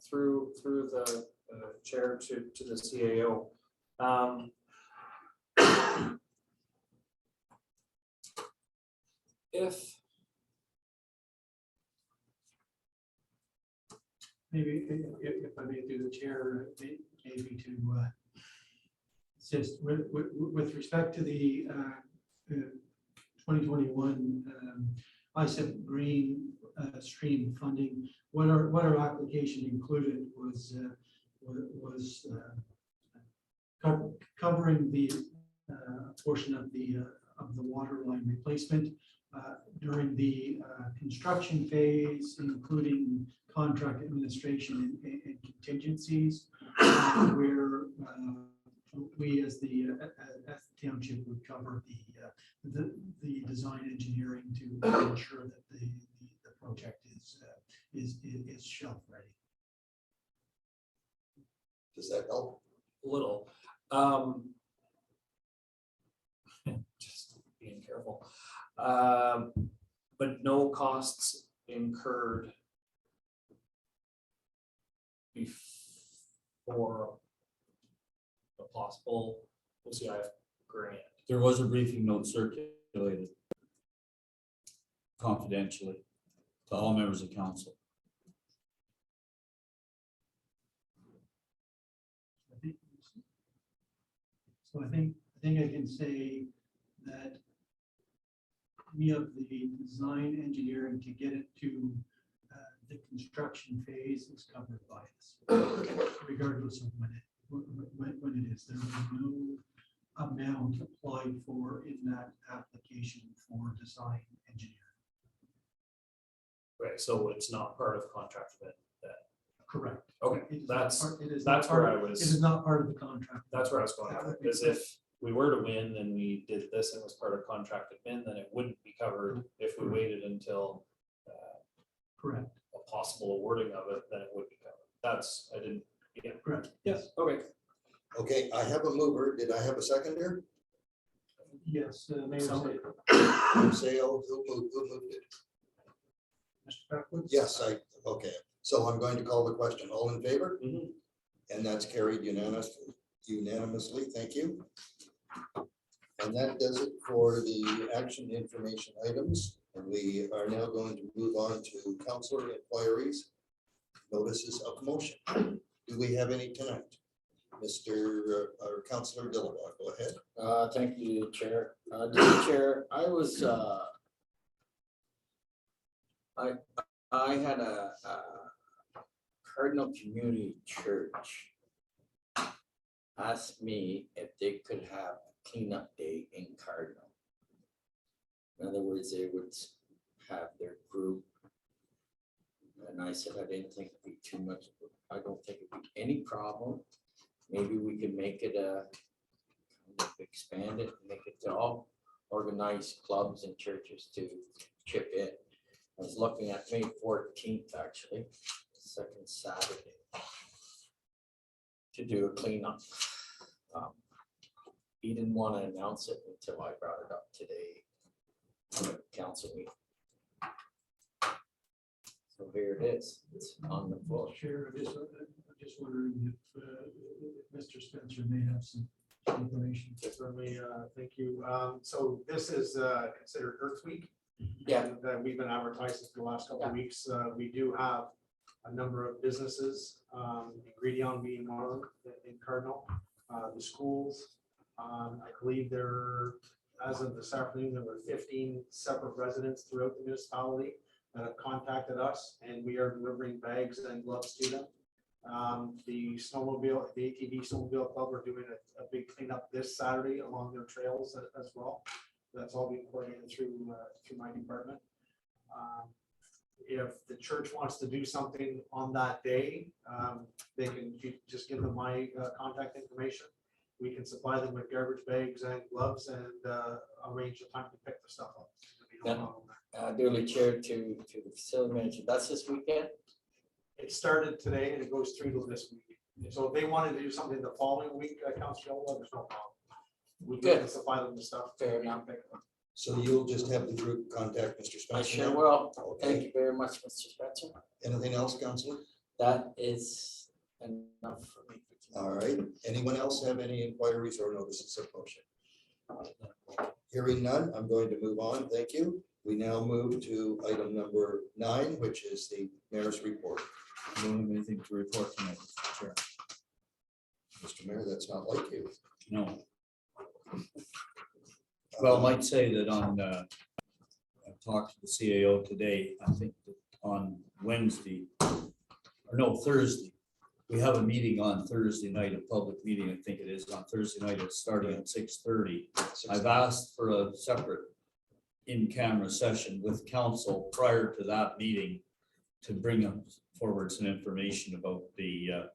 through the chair to the CAO. If Maybe if I may do the chair, maybe to assist with respect to the 2021 ISEP green stream funding, what our application included was covering the portion of the water line replacement during the construction phase, including contract administration and contingencies, where we as the township would cover the design engineering to ensure that the project is shelf ready. Does that help? a little, just being careful, but no costs incurred before a possible OCIF grant. There was a briefing note circulated confidentially to all members of council. So I think I can say that any of the design engineering to get it to the construction phase is covered by us, regardless of when it is. There is no amount applied for in that application for design engineering. Right, so it's not part of contract then. Correct. Okay, It is not that's part- it is not that's where part- I It was. is not part of the contract. That's where I was going with it, because if we were to win and we did this and it was part of contracted bin, then it wouldn't be covered. If we waited until Correct. a possible awarding of it, then it would be covered. That's, I didn't, yeah. Correct. Yes, okay. Okay, I have a mover. Did I have a seconder? Yes, Mayor Somebody- Sale, who moved it? Mr. Beckwith? Yes, okay, so I'm going to call the question. All in favor? Mhm. And that's carried unanimously, thank you. And that does it for the action information items. And we are now going to move on to councillor inquiries, notices of motion. Do we have any tonight? Mr. or Councillor Dillabaugh, go ahead. Thank you, Chair. Mr. Chair, I had a Cardinal Community Church ask me if they could have a cleanup day in Cardinal. In other words, they would have their group. And I said, I didn't think it'd be too much. I don't think it'd be any problem. Maybe we can make it expand it, make it to all organized clubs and churches to chip in. I was looking at May 14th, actually, second Saturday, to do a cleanup. He didn't want to announce it until I brought it up today at the council meeting. So here it is, it's on the floor. Chair, I'm just wondering if Mr. Spencer may have some information. Certainly, thank you. So this is considered Earth Week. Yeah. That we've been advertising for the last couple of weeks. We do have a number of businesses, Ingredient being one of them in Cardinal, the schools. I believe there, as of this afternoon, there were 15 separate residents throughout the municipality that have contacted us, and we are delivering bags and gloves to them. The snowmobile, the ATV Snowmobile Club are doing a big cleanup this Saturday along their trails as well. That's all being coordinated through my department. If the church wants to do something on that day, they can just give them my contact information. We can supply them with garbage bags and gloves and arrange the time to pick the stuff up. There'll be no problem there. Duly chaired to the facility manager. That's this weekend? It started today and it goes through to this week. So if they wanted to do something the following week, Councilor, there's no problem. We can Good. supply them the stuff. Fair enough. So you'll just have the group contact Mr. Spencer? I sure now? will. Okay. Thank you very much, Mr. Spencer. Anything else, Councillor? That is enough for me. All right. Anyone else have any inquiries or notices of motion? Hearing none, I'm going to move on. Thank you. We now move to item number 9, which is the mayor's report. I don't have anything to report tonight, Mr. Chair. Mr. Mayor, that's not like you. No. Well, I might say that I talked to the CAO today, I think that on Wednesday, or no, Thursday. We have a meeting on Thursday night, a public meeting, I think it is on Thursday night, it's starting at 6:30. I've asked for a separate in-camera session with council prior to that meeting to bring forward some information about the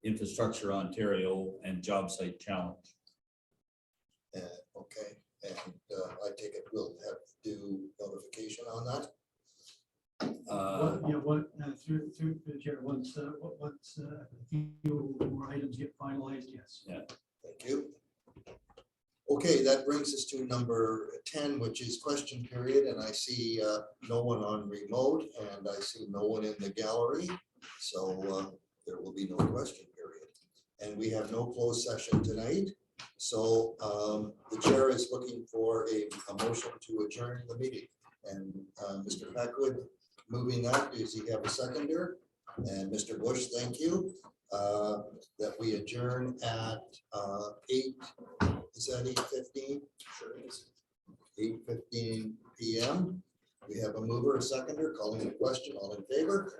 Infrastructure Ontario and Job Site Challenge. Okay, and I take it we'll have to do notification on that. Through the chair, once a few more items get finalized, yes. Thank you. Okay, that brings us to number 10, which is question period, and I see no one on remote, and I see no one in the gallery, so there will be no question period. And we have no closed session tonight, so the chair is looking for a motion to adjourn the meeting. And Mr. Packwood moving that, does he have a seconder? And Mr. Bush, thank you. That we adjourn at 8, is that 8:15? Sure is. 8:15 p.m. We have a mover, a seconder, calling the question, all in favor?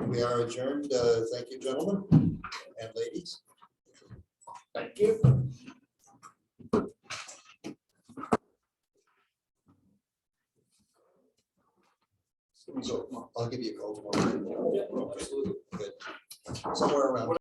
We are adjourned. Thank you, gentlemen and ladies. Thank you. So I'll give you a call tomorrow. Yeah, absolutely. Good. Somewhere around.